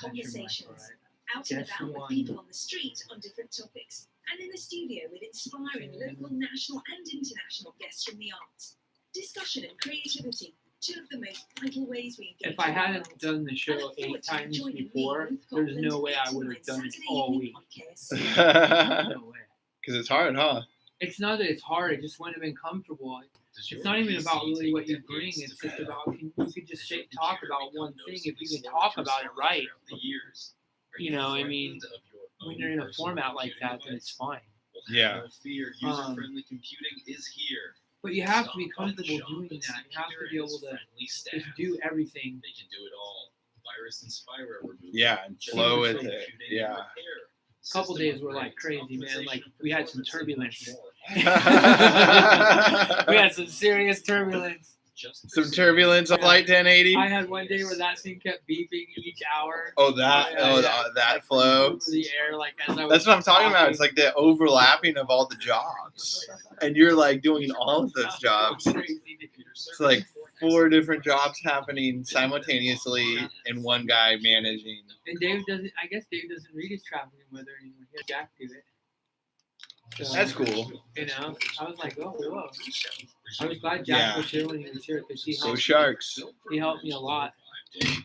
conversations, out and about with people on the street on different topics, and in the studio with inspiring local, national and international guests from the arts. Discussion and creativity, two of the most vital ways we engage. If I hadn't done the show 8 times before, there's no way I would have done it all week. No way. Because it's hard, huh? It's not that it's hard, it just wouldn't have been comfortable. It's not even about really what you bring, it's just about, you could just talk about one thing. If you can talk about it right, you know, I mean, when you're in a format like that, then it's fine. Yeah. But you have to be comfortable doing that. You have to be able to just do everything. Yeah, and flow with it. Yeah. A couple days were like crazy, man. Like we had some turbulence. We had some serious turbulence. Some turbulence on Flight 1080. I had one day where that thing kept beeping each hour. Oh, that flow. The air, like as I was That's what I'm talking about. It's like the overlapping of all the jobs, and you're like doing all of those jobs. It's like 4 different jobs happening simultaneously, and one guy managing. And Dave doesn't. I guess Dave doesn't read his traffic weather anymore. He has Jack do it. So, that's cool. You know, I was like, oh, whoa. I was glad Jack was here when he was here because he helped. Go Sharks. He helped me a lot. You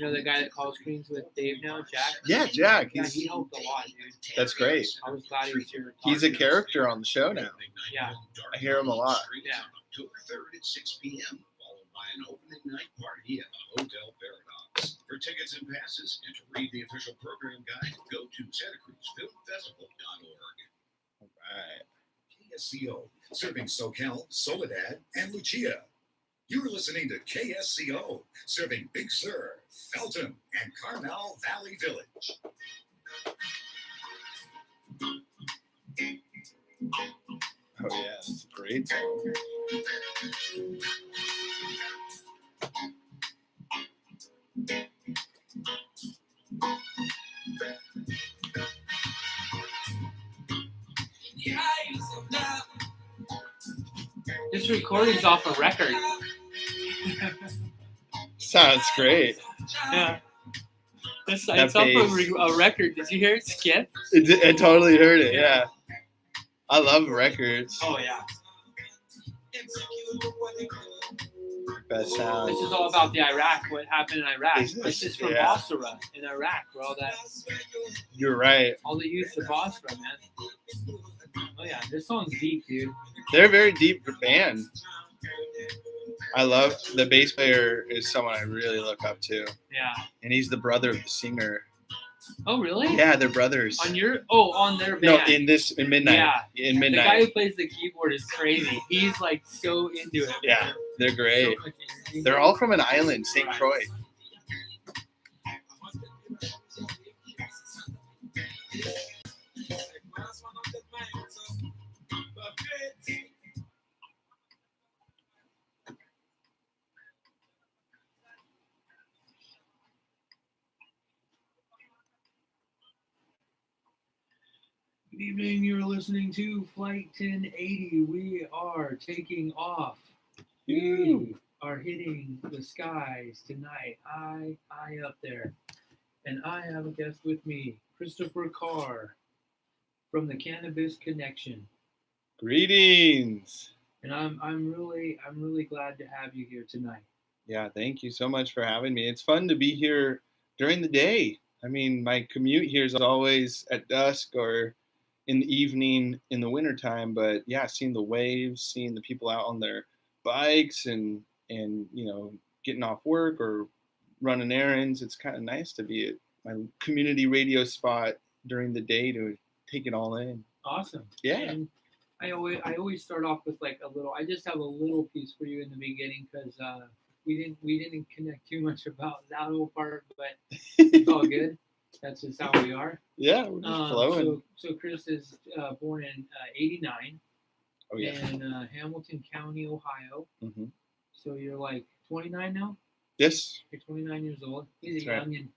know the guy that calls screens with Dave now, Jack? Yeah, Jack. Yeah, he helped a lot, dude. That's great. I was glad he was here. He's a character on the show now. Yeah. I hear him a lot. Yeah. October 3rd at 6 p.m., followed by an opening night party at the Hotel Paradox. For tickets and passes and to read the official program guide, go to SantaCruzFilmFestival.org. All right. KSCO, serving SoCal, Soledad, and Lucia. You're listening to KSCO, serving Big Sur, Felton, and Carmel Valley Village. Oh, yeah. That's a great song. This recording's off a record. Sounds great. Yeah. It's off a record. Did you hear it skip? I totally heard it, yeah. I love records. Oh, yeah. Best sound. This is all about the Iraq, what happened in Iraq. This is from Yeah. Basra in Iraq, where all that, You're right. all the youth of Basra, man. Oh, yeah. This song's deep, dude. They're a very deep band. I love the bass player is someone I really look up to. Yeah. And he's the brother of the singer. Oh, really? Yeah, they're brothers. On their band. No, in Midnight. Yeah. In The Midnight. guy who plays the keyboard is crazy. He's like so into it. Yeah, man. they're great. So much energy. They're all from an island, St. Croix. Good evening. You're listening to Flight 1080. We are taking off. We are hitting the skies tonight. High up there. And I have a guest with me, Christopher Carr from the Cannabis Connection. Greetings. And I'm really glad to have you here tonight. Yeah, thank you so much for having me. It's fun to be here during the day. I mean, my commute here is always at dusk or in the evening in the wintertime, but yeah, seeing the waves, seeing the people out on their bikes and you know, getting off work or running errands, it's kind of nice to be at my community radio spot during the day to take it all in. Awesome. Yeah. And I always start off with like a little. I just have a little piece for you in the beginning because we didn't connect too much about that whole part, but it's all good. That's just how we are. Yeah, we're just flowing. So Chris is born in '89 in Hamilton County, Ohio. Mm-hmm. So you're like 29 now? Yes. You're 29 years old. He's That's a youngin'.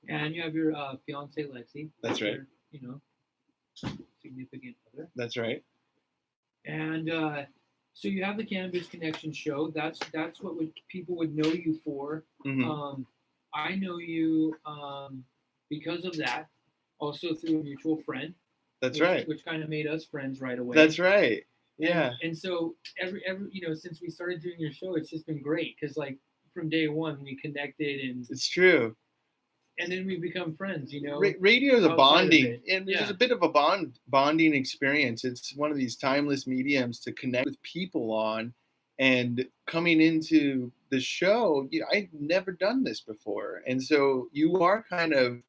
And you have your fiance Lexi. That's right. Your, you know, significant other. That's right. And So you have the Cannabis Connection show. That's what people would know you for. Hmm. I know you because of that. Also through a mutual friend. That's right. Which kind of made us friends right away. That's right. Yeah. And so every since we started doing your show, it's just been great because like from day one we connected and It's true. And then we become friends. Radio is a bonding, and Yeah. there's a bit of a bonding experience. It's one of these timeless mediums to connect with people on. And coming into the show, I'd never done this before, and so you are kind of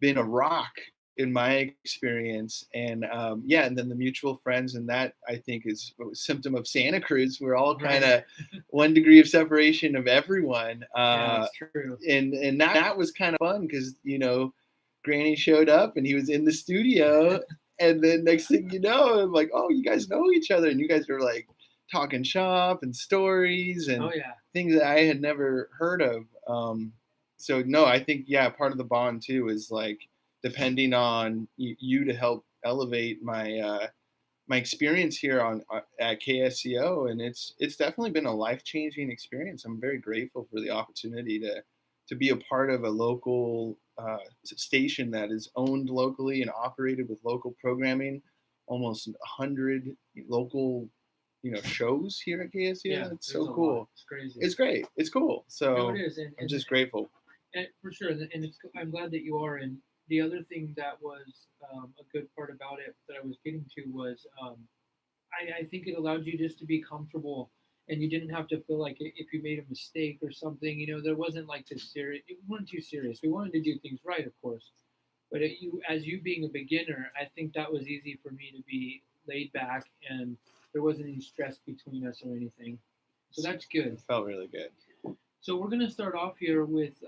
been a rock in my experience. And yeah, and then the mutual friends, and that I think is a symptom of Santa Cruz. We're all kind of 1 degree of separation of everyone. Yeah, that's true. And that was kind of fun because Granny showed up and he was in the studio, and then next thing you know, I'm like, oh, you guys know each other, and you guys are like talking shop and stories and things that I had never heard of. So no, I think part of the bond too is like depending on you to help elevate my my experience here at KSCO, and it's definitely been a life-changing experience. I'm very grateful for the opportunity to be a part of a local station that is owned locally and operated with local programming. Almost 100 local shows here at KSCO. Yeah, it's so cool. Lot. It's crazy. It's great. It's cool. So no, it is. I'm just grateful. And for sure, and I'm glad that you are. And the other thing that was a good part about it that I was getting to was I think it allowed you just to be comfortable, and you didn't have to feel like if you made a mistake or something, there wasn't like this serious. It wasn't too serious. We wanted to do things right, of course, but as you being a beginner, I think that was easy for me to be laid back, and there wasn't any stress between us or anything. So that's good. It felt really good. So we're gonna start off here with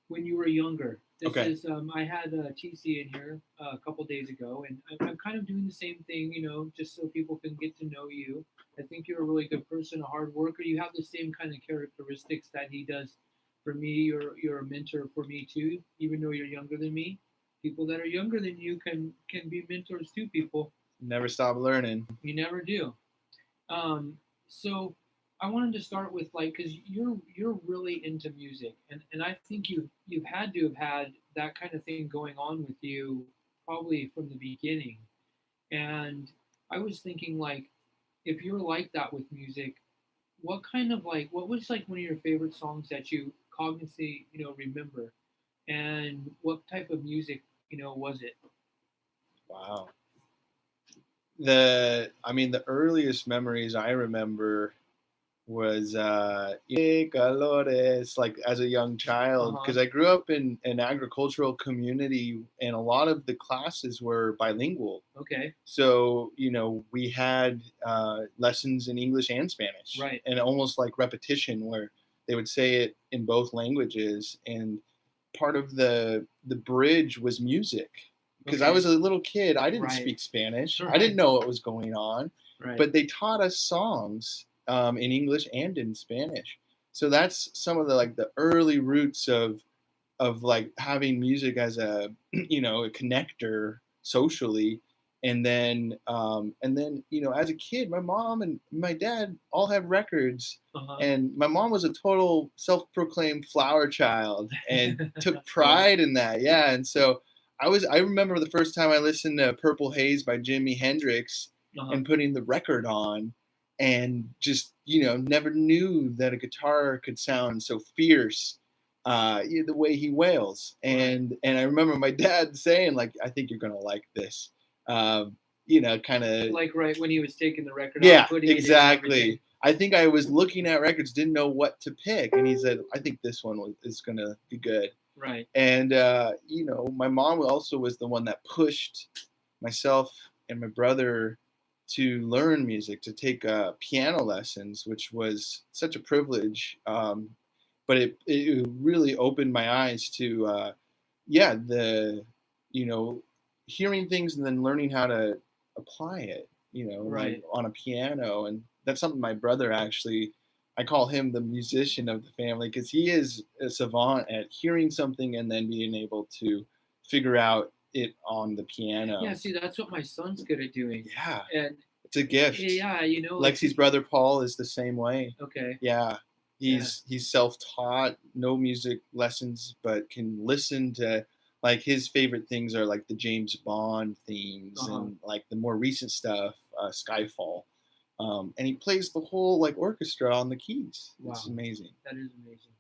when you were younger. This is I had TC in here a couple days ago, and I'm kind of doing the same thing, just so people can get to know you. I think you're a really good person, a hard worker. You have the same kind of characteristics that he does for me. You're a mentor for me too, even though you're younger than me. People that are younger than you can be mentors to people. Never stop learning. You never do. So I wanted to start with because you're really into music, and I think you've had to have had that kind of thing going on with you probably from the beginning. And I was thinking if you're like that with music, what was one of your favorite songs that you cognitively remember, and what type of music was it? Wow. The earliest memories I remember was Calores, like as a young child, because I grew up in an agricultural community, and a lot of the classes were bilingual. Okay. So we had lessons in English and Spanish, right? And almost like repetition, where they would say it in both languages, and part of the bridge was music. Because I was a little kid, I didn't speak Spanish. I didn't know what was going on, but they taught us songs in English and in Spanish. So that's some of the early roots of like having music as a a connector socially. And then as a kid, my mom and my dad all had records, and my mom was a total self-proclaimed flower child and took pride in that. Yeah, and so I remember the first time I listened to Purple Haze by Jimi Hendrix and putting the record on, and just never knew that a guitar could sound so fierce, the way he wails. And I remember my dad saying I think you're gonna like this, kind of right when he was taking the record off, putting exactly. I think I was looking at records, didn't know what to pick, and he said, I think this one is gonna be good. Right. And my mom also was the one that pushed myself and my brother to learn music, to take piano lessons, which was such a privilege. But it really opened my eyes to hearing things and then learning how to apply it, right. on a piano. And that's something my brother actually, I call him the musician of the family, because he is a savant at hearing something and then being able to figure out it on the piano. Yeah, see, that's what my son's good at doing. Yeah. And It's a gift. Yeah, Lexi's brother Paul is the same way. Okay. Yeah. He's self-taught, no music lessons, but can listen to, like, his favorite things are like the James Bond themes and like the more recent stuff, Skyfall. And he plays the whole like orchestra on the keys. Wow. It's amazing. That is amazing.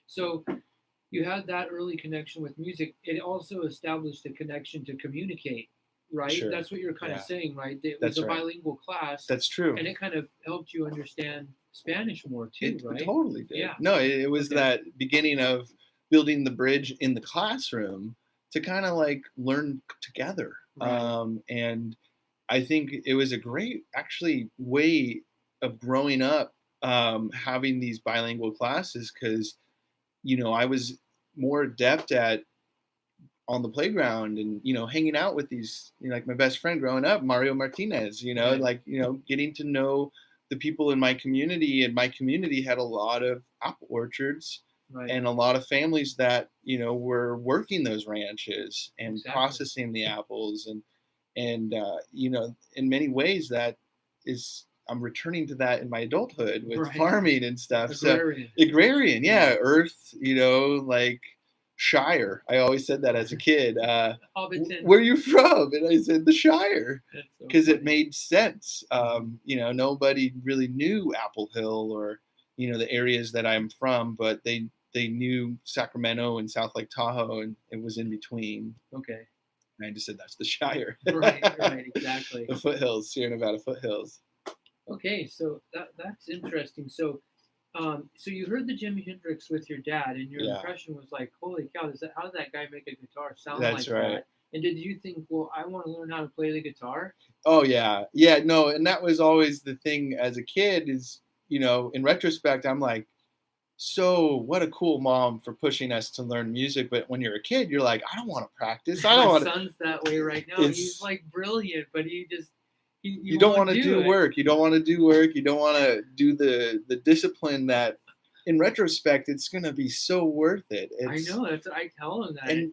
So you had that early connection with music. It also established a connection to communicate, right? Sure. That's what you're kind of saying, right? It That's was a right. bilingual class. That's true. And it kind of helped you understand Spanish more too, right? It totally did. Yeah. No, it was that beginning of building the bridge in the classroom to kind of like learn together. Right. And I think it was a great actually way of growing up, having these bilingual classes, because I was more adept at on the playground and hanging out with these, like my best friend growing up, Mario Martinez, Right. like getting to know the people in my community, and my community had a lot of apple orchards. Right. And a lot of families that were working those ranches and Exactly. processing the apples, and in many ways that is, I'm returning to that in my adulthood with Right. farming and stuff. Agrarian. So agrarian, yeah, earth, like Shire. I always said that as a kid. Hobbiton. Where are you from? And I said the Shire, That's so because it funny. made sense. Nobody really knew Apple Hill or the areas that I'm from, but they knew Sacramento and South Lake Tahoe, and it was in between. Okay. And I just said that's the Shire. Right, exactly. The foothills, Sierra Nevada foothills. Okay, so that's interesting. So you heard the Jimi Hendrix with your dad, and your impression was like, holy cow, how did that guy make a guitar sound That's like right. that? And did you think, well, I want to learn how to play the guitar? Oh yeah, no, and that was always the thing as a kid is, in retrospect, I'm like, so what a cool mom for pushing us to learn music. But when you're a kid, you're like, I don't want to practice. I don't want to. My son's that way right now. He's like brilliant, but he just you don't want to do work. You don't want to do work. You don't want to do the discipline that, in retrospect, it's gonna be so worth it. I know. I tell him that. And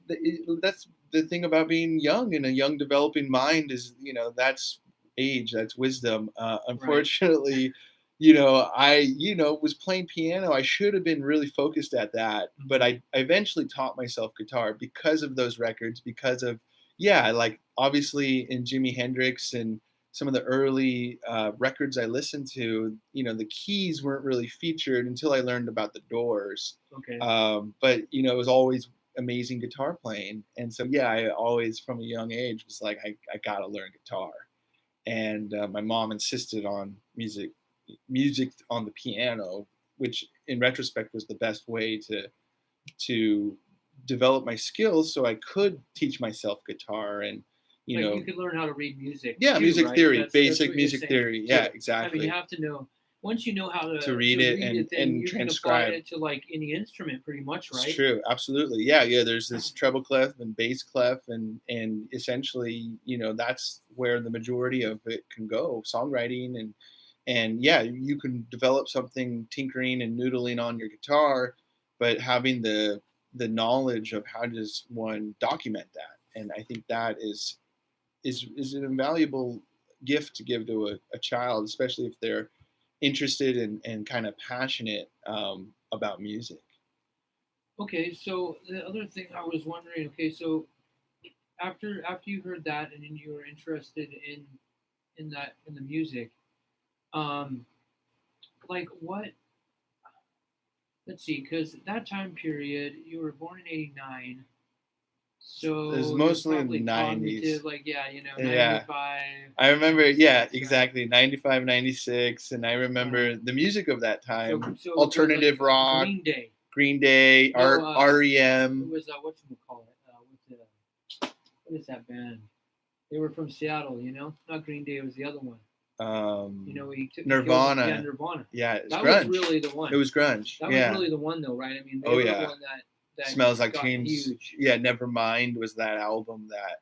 that's the thing about being young and a young developing mind is, that's age, that's wisdom. Unfortunately, I was playing piano. I should have been really focused at that, but I eventually taught myself guitar because of those records, because of like obviously in Jimi Hendrix and some of the early records I listened to, the keys weren't really featured until I learned about the Doors. Okay. But it was always amazing guitar playing, and so I always from a young age was like, I gotta learn guitar, and my mom insisted on music on the piano, which in retrospect was the best way to develop my skills, so I could teach myself guitar and. You could learn how to read music. Yeah, too, music right? theory, That's basic music theory. Yeah, exactly. I mean, you have to know. Once you know how to read it and you transcribe can apply it to like any instrument, pretty much, right? It's true, absolutely. Yeah. There's this treble clef and bass clef, and essentially, that's where the majority of it can go. Songwriting and you can develop something tinkering and noodling on your guitar, but having the knowledge of how does one document that, and I think that is an invaluable gift to give to a child, especially if they're interested and kind of passionate about music. Okay, so the other thing I was wondering, okay, so after you heard that and then you were interested in the music, like what? Let's see, because that time period, you were born in '89. So it was mostly in the 90s. Like, 95. I remember, exactly, 95, 96. And I remember the music of that time, so alternative rock, Green Day, REM. It was, whatchamacallit, what is that band? They were from Seattle, not Green Day, it was the other one. Nirvana. Nirvana. Yeah, it was that grunge. was really the one. It was grunge. That was really the one, though, right? I mean, they were the one that Smells Like Teen. Huge. Yeah, Nevermind was that album that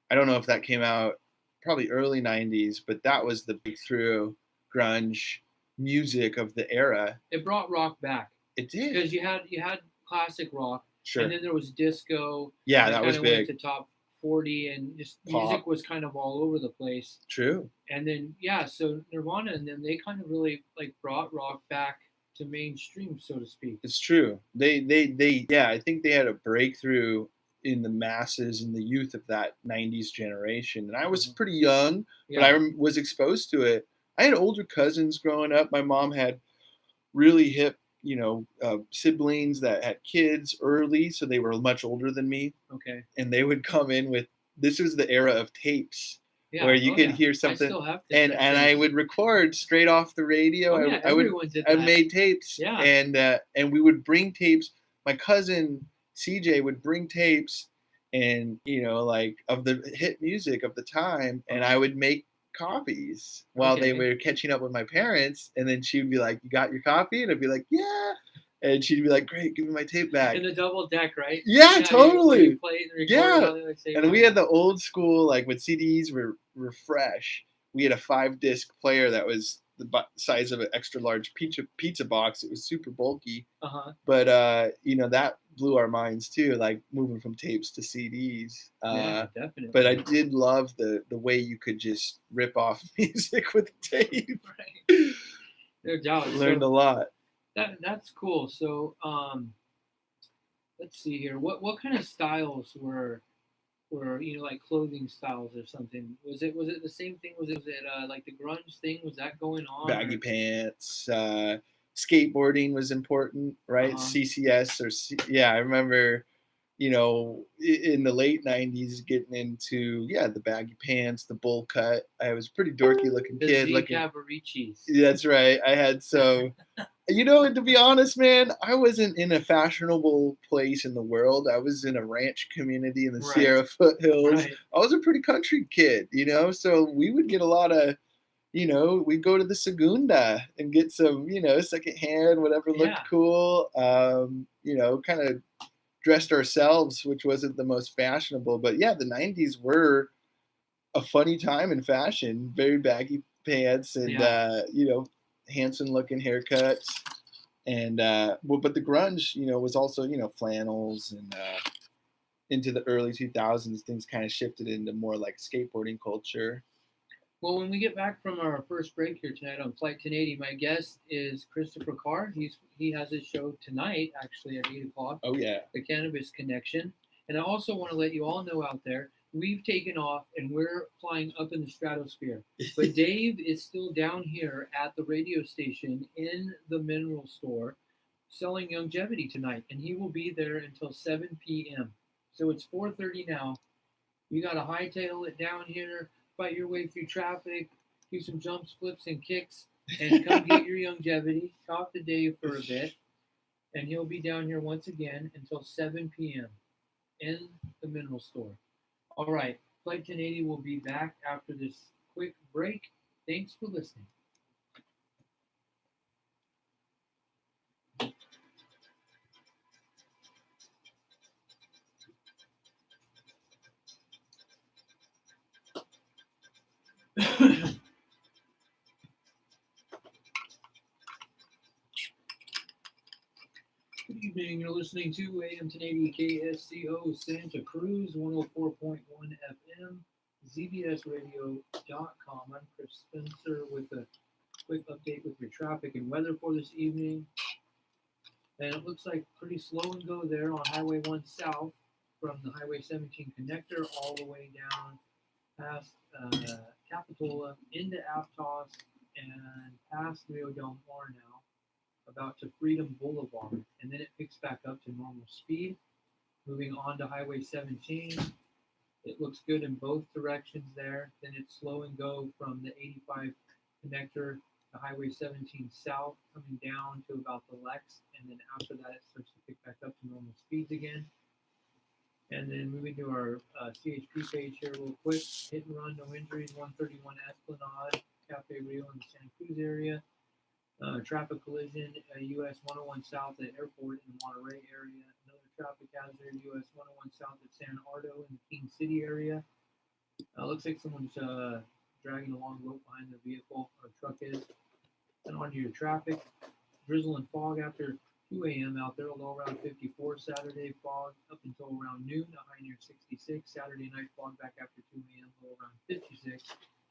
I don't know if that came out probably early 90s, but that was the breakthrough grunge music of the era. It brought rock back. It did. Because you had classic rock. Sure. And then there was disco. Yeah, that was big. Went to top 40, and just Pop. music was kind of all over the place. True. And then so Nirvana, and then they kind of really like brought rock back to mainstream, so to speak. It's true. They yeah, I think they had a breakthrough in the masses and the youth of that 90s generation. And I was pretty young, but I was exposed to it. I had older cousins growing up. My mom had really hip, siblings that had kids early, so they were much older than me. Okay. And they would come in with, this was the era of tapes. Yeah, where you could hear something, I still have and I would record straight off the radio. Everyone did that. I made tapes, and we would bring tapes. My cousin CJ would bring tapes, and of the hit music of the time, and I would make copies while they were catching up with my parents. And then she would be like, "You got your copy?" And I'd be like, "Yeah." And she'd be like, "Great, give me my tape back." In the double deck, right? Yeah, totally. You play it and record it and we had the old school, like when CDs were fresh. We had a 5-disc player that was the size of an extra large pizza box. It was super bulky. But that blew our minds too, like moving from tapes to CDs. Yeah, definitely. But I did love the way you could just rip off music with tape. Right. No doubt. Learned a lot. That's cool. So let's see here. What kind of styles were like clothing styles or something? Was it the same thing? Was it like the grunge thing? Was that going on? Baggy pants. Skateboarding was important, right? CCS I remember, in the late 90s getting into the baggy pants, the bowl cut. I was a pretty dorky looking kid. That's right. I had to be honest, man, I wasn't in a fashionable place in the world. I was in a ranch community in the Sierra foothills. Right. I was a pretty country kid, so we would get a lot of, we'd go to the Segunda and get some, secondhand, whatever looked cool. Kind of dressed ourselves, which wasn't the most fashionable. But the 90s were a funny time in fashion. Very baggy pants and, handsome looking haircuts. And but the grunge, was also, flannels, and into the early 2000s, things kind of shifted into more like skateboarding culture. Well, when we get back from our first break here tonight on Flight 1080, my guest is Christopher Carr. He has his show tonight, actually, at 8 o'clock. Oh, yeah. The Cannabis Connection. And I also want to let you all know out there, we've taken off and we're flying up in the stratosphere. But Dave is still down here at the radio station in the mineral store selling longevity tonight. And he will be there until 7 p.m. So it's 4:30 now. You got to hightail it down here, fight your way through traffic, do some jumps, flips, and kicks, and come get your longevity. Talk to Dave for a bit. And he'll be down here once again until 7 p.m. in the mineral store. All right, Flight 1080 will be back after this quick break. Thanks for listening. Good evening. You're listening to AM 1080 KSCO Santa Cruz 104.1 FM, ZBSradio.com. I'm Chris Spencer with a quick update with your traffic and weather for this evening. And it looks like pretty slow and go there on Highway 1 South from the Highway 17 connector all the way down past Capitola into Aptos and past Rio Del Mar now, about to Freedom Boulevard, and then it picks back up to normal speed. Moving on to Highway 17, it looks good in both directions there. Then it's slow and go from the 85 connector to Highway 17 south, coming down to about the Lex, and then after that it starts to pick back up to normal speeds again. And then moving to our CHP page here real quick, hit and run, no injuries, 131 Esplanade, Cafe Rio in the Santa Cruz area. Traffic collision, US 101 south at Airport in the Monterey area. Another traffic hazard, US 101 south at San Ardo in the King City area. Looks like someone's dragging a long rope behind their vehicle or truck is. And onto your traffic. Drizzle and fog after 2 a.m. out there, a low around 54. Saturday fog up until around noon, a high near 66. Saturday night fog back after 2 a.m., low around 56.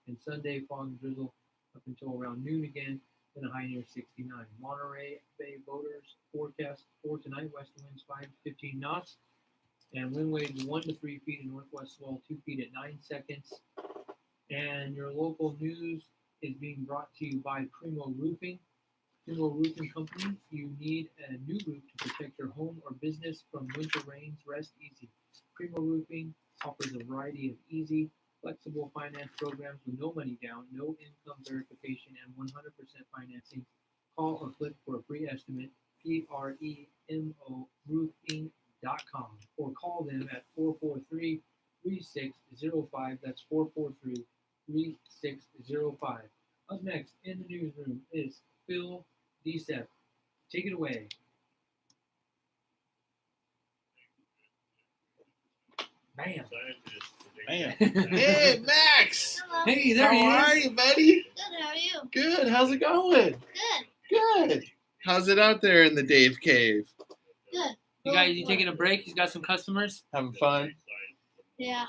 And Sunday fog and drizzle up until around noon again, then a high near 69. Monterey Bay voters forecast for tonight, west winds 5 to 15 knots, and wind waves 1 to 3 feet, and northwest swell 2 feet at 9 seconds. And your local news is being brought to you by Primo Roofing. Primo Roofing Company, you need a new roof to protect your home or business from winter rains. Rest easy. Primo Roofing offers a variety of easy, flexible finance programs with no money down, no income verification, and 100% financing. Call or click for a free estimate. PREMO roofing.com or call them at 443-3605. That's 443-3605. Up next in the newsroom is Phil DeCep. Take it away. Bam. Man. Hey, Max. Hello. Hey, there he How are is. you, buddy? Good, how are you? Good. How's it going? Good. Good. How's it out there in the Dave Cave? Good. You taking a break? He's got some customers. Having fun? Yeah.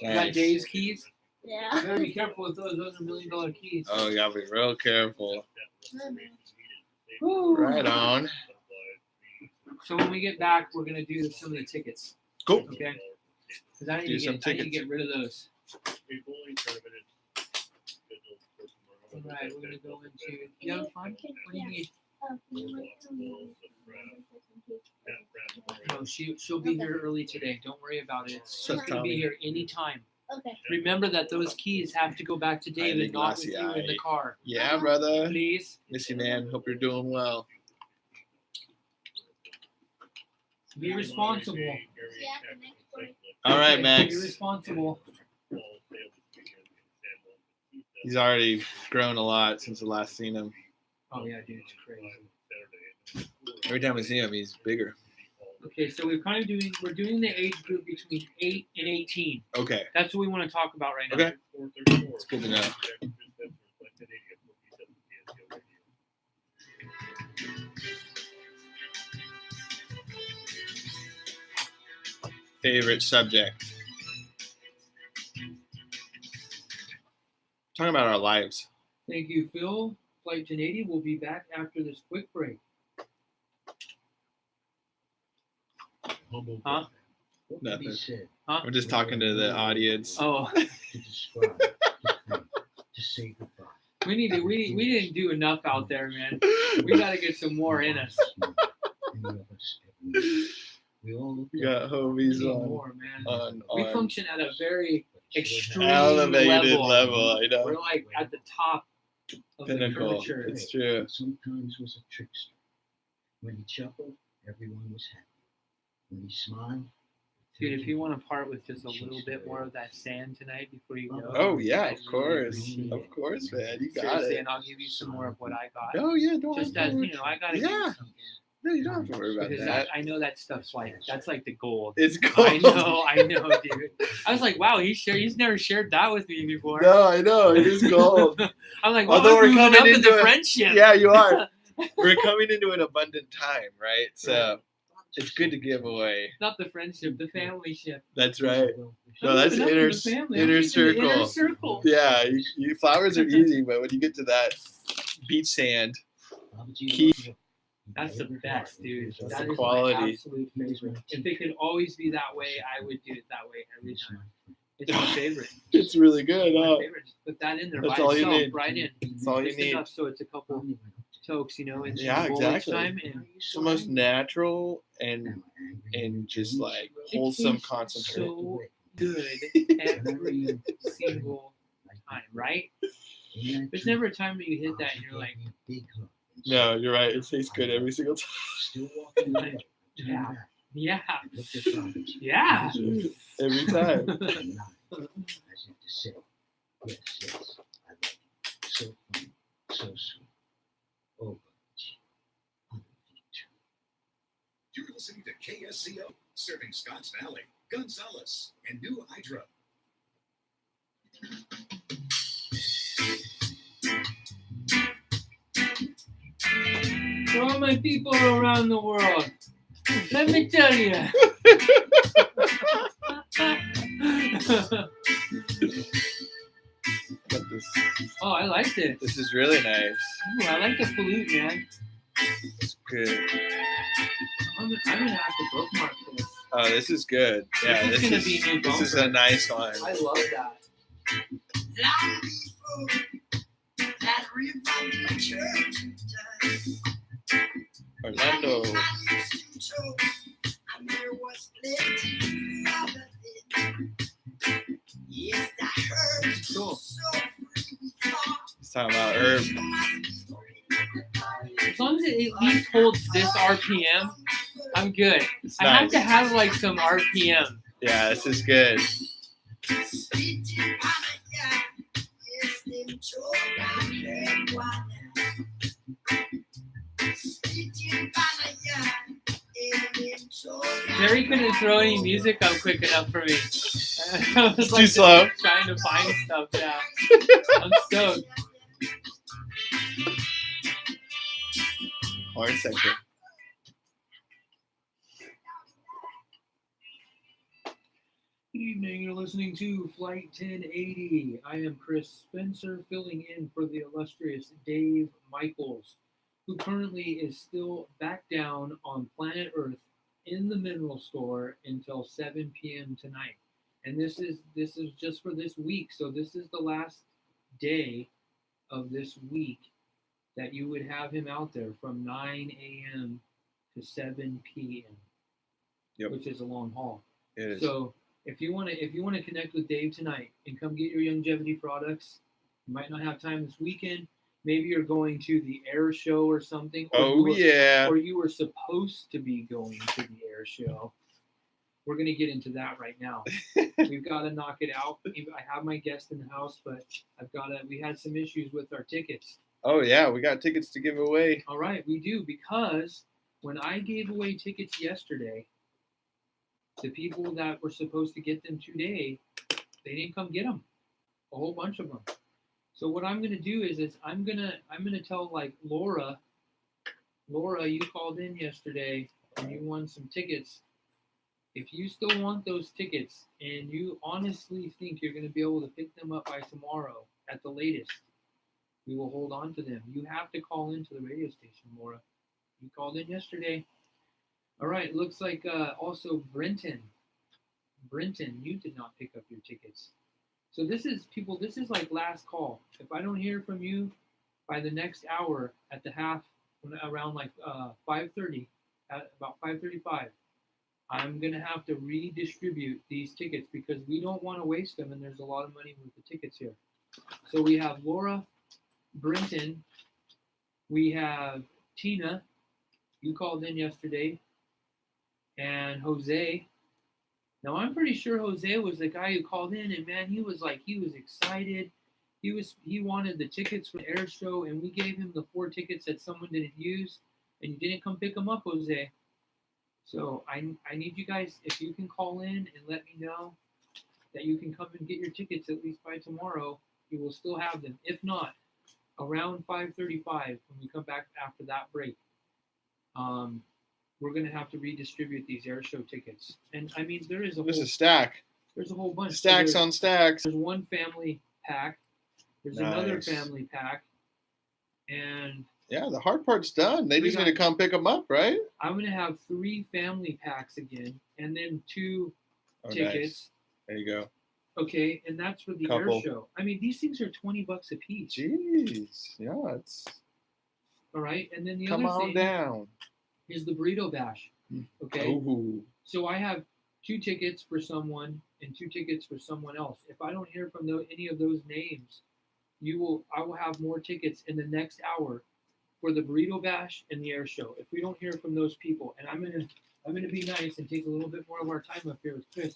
You got Dave's keys. You Yeah. gotta be careful with those. Those are $1 million keys. Oh, you gotta be real careful. Woo. Right on. So when we get back, we're gonna do some of the tickets. Cool. Okay. Because I Do need some to tickets. get rid of those. All right, we're gonna go into. You having fun? What do you need? No, she'll be here early today. Don't worry about it. She's gonna be here anytime. Okay. Remember that those keys have to go back to David, not with you in the Gracias. car. Yeah, brother. Please. Miss you, man. Hope you're doing well. Be responsible. All right, Be Max. responsible. He's already grown a lot since the last seen him. Oh yeah, dude, it's crazy. Every time we see him, he's bigger. Okay, so we're doing the age group between 8 and 18. Okay. That's what we want to talk about right now. Okay. It's good to know. Favorite subject? Talking about our lives. Thank you, Phil. Flight 1080 will be back after this quick break. Huh? Nothing. Huh? I'm just talking to the audience. Oh, we didn't do enough out there, man. We got to get some more in us. We got homies We need on, more, man. on We function at a very extreme elevated level. level. I know. We're like at the top of the Pinnacle. curvature. It's true. Sometimes was a trickster. When he chuckled, everyone was happy. When he smiled, Dude, if you want to part with just a little bit more of that sand tonight before you go. Oh yeah, I of course, really of course, man. You got seriously, it. and I'll give you some more of what I got. Oh yeah, don't Just have as to worry. you know, I gotta give you Yeah. something. No, you don't have to worry about Because that. I know that stuff's that's like the gold. It's cool. I know, dude. I was like, wow, he's never shared that with me before. No, I know it is gold. I'm like, well, Although we're we're moving coming up in into the it- friendship. Yeah, you are. We're coming into an abundant time, right? So it's good to give away. Not the friendship, the family ship. That's right. No, I'm that's moving up in inner the family. I'm inner keeping the Inner circle. circle. Yeah, you flowers are easy, but when you get to that beach sand, Key. That's the best, dude. That's That the is quality. my absolute favorite. If it could always be that way, I would do it that way every time. It's my favorite. it's really good. My Huh? favorite. Just put that in there That's by all you itself, need. right in. That's all you Just need. enough so it's a couple tokes, in Yeah, the bowl each exactly. time, and It's the most natural and just like wholesome tastes concentrate. so good every single time, right? There's never a time that you hit that and you're like, No, you're right. It tastes good every single time. Still walking away. Yeah. yeah, Looked at Robert. yeah. Every time. And nodded, as if to say, yes, yes, I like it. So funny, so sweet. Oh, but You're listening to KSCO, serving Scotts Valley, Gonzales, and New Hydra. all my people around the world, let me tell you. But this Oh, I like this. this is really nice. Ooh, I like the flute, man. It's good. I'm gonna have to bookmark this. Oh, this is good. Yeah, This is gonna be new this is bumper. a nice one. I love that. Long before that revolution time, Orlando. and there was plenty of it. Yes, I heard Cool. so free thought. He's talking about herb. As long as it at least holds this RPM, I'm good. It's I have nice. to have like some RPM. Yeah, this is good. Jerry couldn't throw any music up quick enough for me. I was Too slow. trying to find stuff. Yeah, I'm stoked. Horn section. Good evening. You're listening to Flight 1080. I am Chris Spencer, filling in for the illustrious Dave Michaels, who currently is still back down on planet Earth in the mineral store until 7 p.m. tonight. And this is just for this week. So this is the last day of this week that you would have him out there from 9 a.m. to 7 p.m. Yep. Which is a long haul. It is. So if you want to connect with Dave tonight and come get your longevity products, you might not have time this weekend. Maybe you're going to the air show or something. Oh, yeah. Or you were supposed to be going to the air show. We're going to get into that right now. We've got to knock it out. I have my guest in the house, but we had some issues with our tickets. Oh, yeah. We got tickets to give away. All right, we do, because when I gave away tickets yesterday, the people that were supposed to get them today, they didn't come get them. A whole bunch of them. So what I'm gonna do is I'm gonna tell like Laura, you called in yesterday and you won some tickets. If you still want those tickets and you honestly think you're gonna be able to pick them up by tomorrow at the latest, we will hold on to them. You have to call into the radio station, Laura. You called in yesterday. All right, looks like also Brenton, you did not pick up your tickets. So this is like last call. If I don't hear from you by the next hour at the half, around like 5:30, at about 5:35, I'm going to have to redistribute these tickets because we don't want to waste them, and there's a lot of money with the tickets here. So we have Laura, Brenton, we have Tina, you called in yesterday, and Jose. Now I'm pretty sure Jose was the guy who called in, and man, he was excited. He wanted the tickets for the air show, and we gave him the 4 tickets that someone didn't use, and you didn't come pick them up, Jose. So I need you guys, if you can call in and let me know that you can come and get your tickets at least by tomorrow, you will still have them. If not, around 5:35 when we come back after that break, we're gonna have to redistribute these air show tickets. And I mean, there's a whole bunch. Stacks on stacks. There's one family pack. There's another family pack, and yeah, the hard part's done. They just need to come pick them up, right? I'm gonna have 3 family packs again, and then 2 tickets. Nice. There you go. Okay, and that's for the air show. I mean, these things are $20 a piece. Jeez, yeah, it's all right. And then the come other on thing down. Is the burrito bash. Okay. Ooh. So I have 2 tickets for someone and 2 tickets for someone else. If I don't hear from any of those names, I will have more tickets in the next hour for the burrito bash and the air show. If we don't hear from those people, and I'm gonna be nice and take a little bit more of our time up here with Chris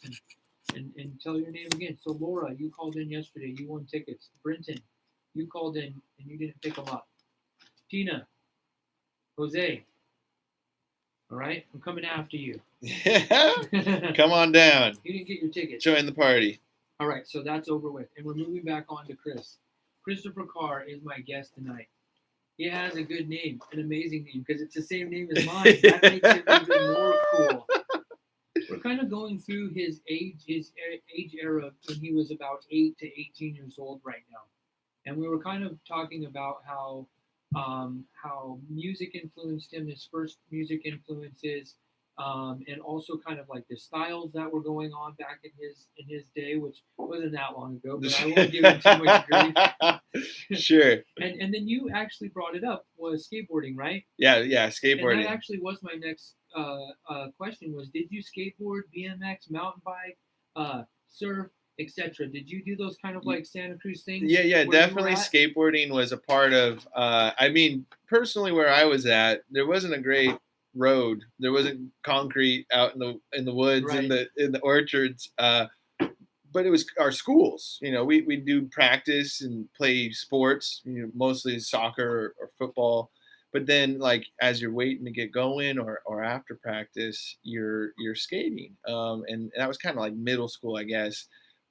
and tell your name again. So Laura, you called in yesterday. You won tickets. Brenton, you called in and you didn't pick them up. Tina, Jose. All right, I'm coming after you. Come on down. You didn't get your tickets. Join the party. All right, so that's over with. And we're moving back on to Chris. Christopher Carr is my guest tonight. He has a good name, an amazing name, because it's the same name as mine. That makes it even more cool. We're kind of going through his age era when he was about 8 to 18 years old right now, and we were kind of talking about how music influenced him, his first music influences, and also kind of like the styles that were going on back in his day, which wasn't that long ago, but I won't give him too much grief. Sure. And then you actually brought it up, was skateboarding, right? Yeah, And skateboarding. that actually was my next question: was did you skateboard, BMX, mountain bike, surf, etc.? Did you do those kind of like Santa Cruz things? Yeah, where you definitely. were at? Skateboarding was a part of. I mean, personally, where I was at, there wasn't a great road. There wasn't concrete out in the woods, Right. in the orchards. But it was our schools. You know, we do practice and play sports. You know, mostly soccer or football. But then, like as you're waiting to get going, or after practice, you're skating. And that was kind of like middle school, I guess,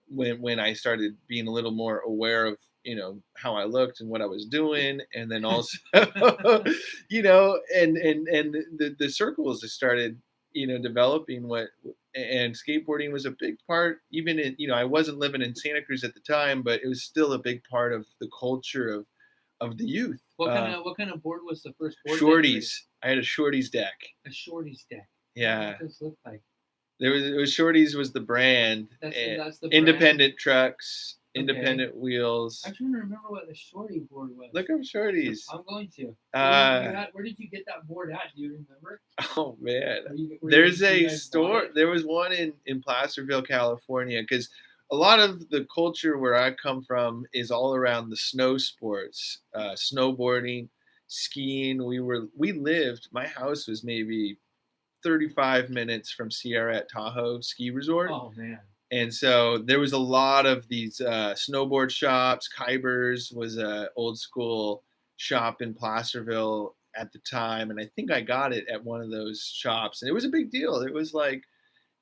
when I started being a little more aware of, you know, how I looked and what I was doing, and then also, you know, and the circles that started, you know, developing and skateboarding was a big part. Even in, you know, I wasn't living in Santa Cruz at the time, but it was still a big part of the culture of the youth. What kind of board was the first board? Shorties. I had a shorties deck. A shorties deck. Yeah. What does this look like? It was Shorties was the brand. That's the brand? Independent trucks, Okay. independent wheels. I'm trying to remember what the shorty board was. Look up Shorties. I'm going to. Where did you get that board at? Do you remember? Oh man, Were there's you a guys store. bought it? There was one in Placerville, California, because a lot of the culture where I come from is all around the snow sports, snowboarding, skiing. We lived. My house was maybe 35 minutes from Sierra at Tahoe Ski Resort. Oh man. And so there was a lot of these snowboard shops. Kybers was a old school shop in Placerville at the time, and I think I got it at one of those shops, and it was a big deal. It was like,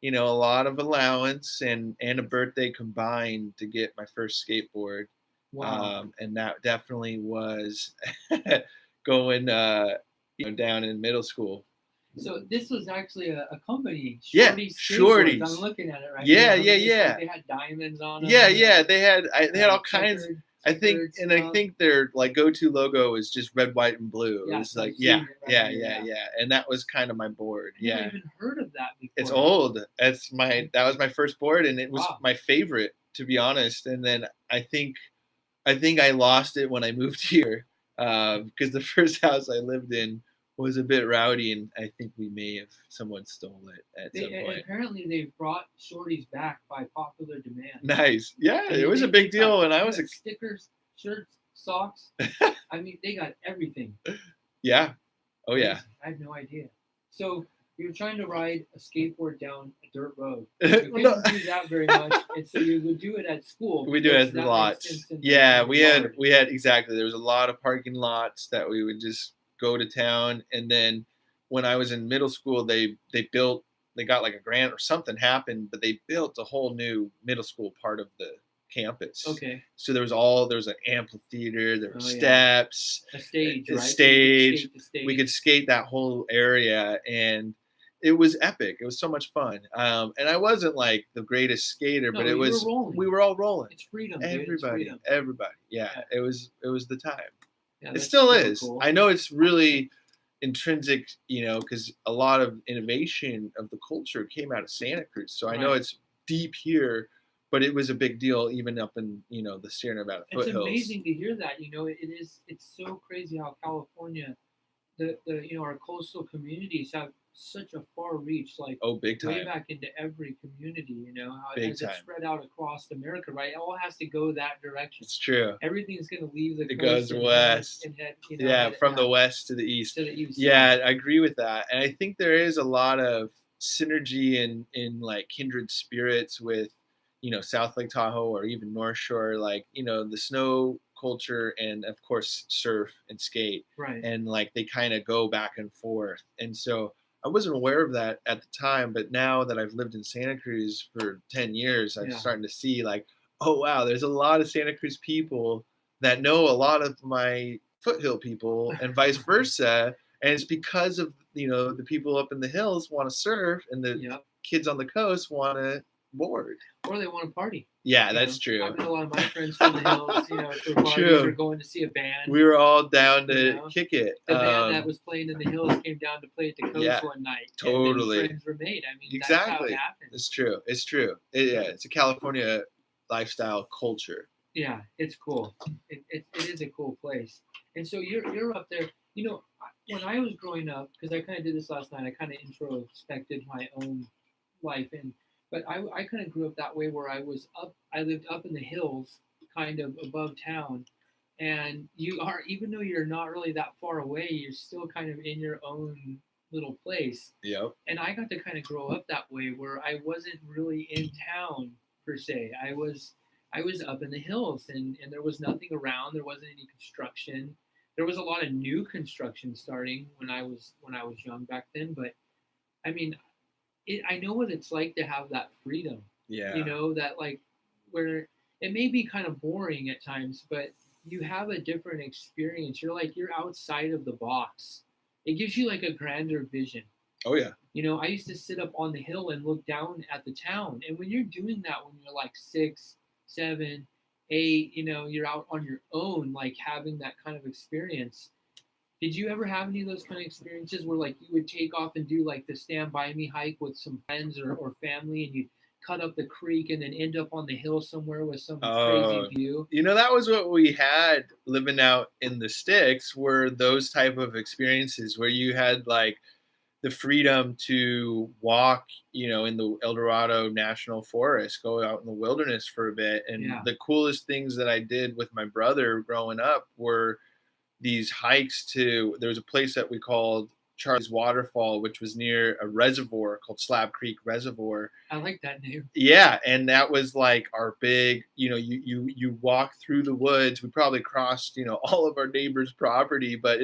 you know, a lot of allowance and a birthday combined to get my first skateboard. Wow. And that definitely was going, you know, down in middle school. So this was actually a company. Yeah, Shorties. Shorties. I'm looking at it right Yeah, now. yeah. They had diamonds on them. Yeah. They had all kinds. Checkered I think stuff. their like go-to logo is just red, white, and blue. Yeah, It was like I've seen it right here, and that was kind of my board. I never even heard of that before. It's old. That was my first board, and it was Wow. my favorite, to be honest. And then I think I lost it when I moved here, because the first house I lived in was a bit rowdy, and I think someone stole it at some point. Apparently, they brought Shorties back by popular demand. Nice. Yeah, I mean, it was a big deal when I was a stickers, shirts, socks. I mean, they got everything. Yeah. Oh yeah. I had no idea. So you're trying to ride a skateboard down a dirt road. You couldn't No. do that very much, and so you would do it at school. We do because it that a lot. makes sense in Yeah, the we yard. had exactly. There was a lot of parking lots that we would just go to town, and then when I was in middle school, they got like a grant or something happened, but they built a whole new middle school part of the campus. Okay. So there was an amphitheater, there were Oh, yeah. steps, A stage, a right? stage. So you could skate the stage. We could skate that whole area, and it was epic. It was so much fun. And I wasn't like the greatest skater, No, but it you were was. rolling. We were all rolling. It's freedom, dude. It's freedom. Everybody. Yeah, Yeah. it was the time. Yeah, It that's still so is. cool. I know it's really intrinsic, you know, because a lot of innovation of the culture came out of Santa Cruz. So I know Right. it's deep here, but it was a big deal even up in, you know, the Sierra Nevada It's foothills. amazing to hear that. You know, it's so crazy how California, the our coastal communities have such a far reach, like Oh, big way time. back into every community. You know, how Big as it's time. spread out across America, right? It all has to go that direction. It's true. Everything's gonna leave the It coast goes and west. head, Yeah, from the west to the east. to the east. Yeah, I agree with that. And I think there is a lot of synergy in like kindred spirits with, you know, South Lake Tahoe or even North Shore, like, you know, the snow culture and of course surf and skate. Right. And like they kind of go back and forth. And so I wasn't aware of that at the time, but now that I've lived in Santa Cruz for 10 years, I'm Yeah. starting to see like, oh wow, there's a lot of Santa Cruz people that know a lot of my foothill people and vice versa. And it's because of, the people up in the hills want to surf and the Yep. kids on the coast want to board. Or they want to party. Yeah, You that's know, true. I've met a lot of my friends from the hills, for parties True. or going to see a band. We were all down to You know, kick it. The band that was playing in the hills came down to play at the coast Yeah, one night. totally. And then friends were made. I mean, that's how Exactly. it happens. It's true. It's true. Yeah, it's a California lifestyle culture. Yeah, it's cool. It is a cool place. And so you're up there. When I was growing up, because I kind of did this last night, I kind of introspected my own life, but I kind of grew up that way where I lived up in the hills, kind of above town, and even though you're not really that far away, you're still kind of in your own little place. Yep. And I got to kind of grow up that way where I wasn't really in town per se. I was up in the hills, and there was nothing around. There wasn't any construction. There was a lot of new construction starting when I was young back then. But I mean, I know what it's like to have that freedom. Yeah. That like where it may be kind of boring at times, but you have a different experience. You're outside of the box. It gives you like a grander vision. Oh yeah. I used to sit up on the hill and look down at the town. And when you're doing that, when you're like 6, 7, 8, you're out on your own, like having that kind of experience. Did you ever have any of those kind of experiences where like you would take off and do like the Stand By Me hike with some friends or family, and you'd cut up the creek and then end up on the hill somewhere with some crazy view? That was what we had living out in the sticks, were those type of experiences where you had like the freedom to walk, in the El Dorado National Forest, go out in the wilderness for a bit. And the coolest things that I did with my brother growing up were these hikes there was a place that we called Charlie's Waterfall, which was near a reservoir called Slab Creek Reservoir. I like that name. Yeah, and that was like our big, you walk through the woods. We probably crossed, all of our neighbors' property, but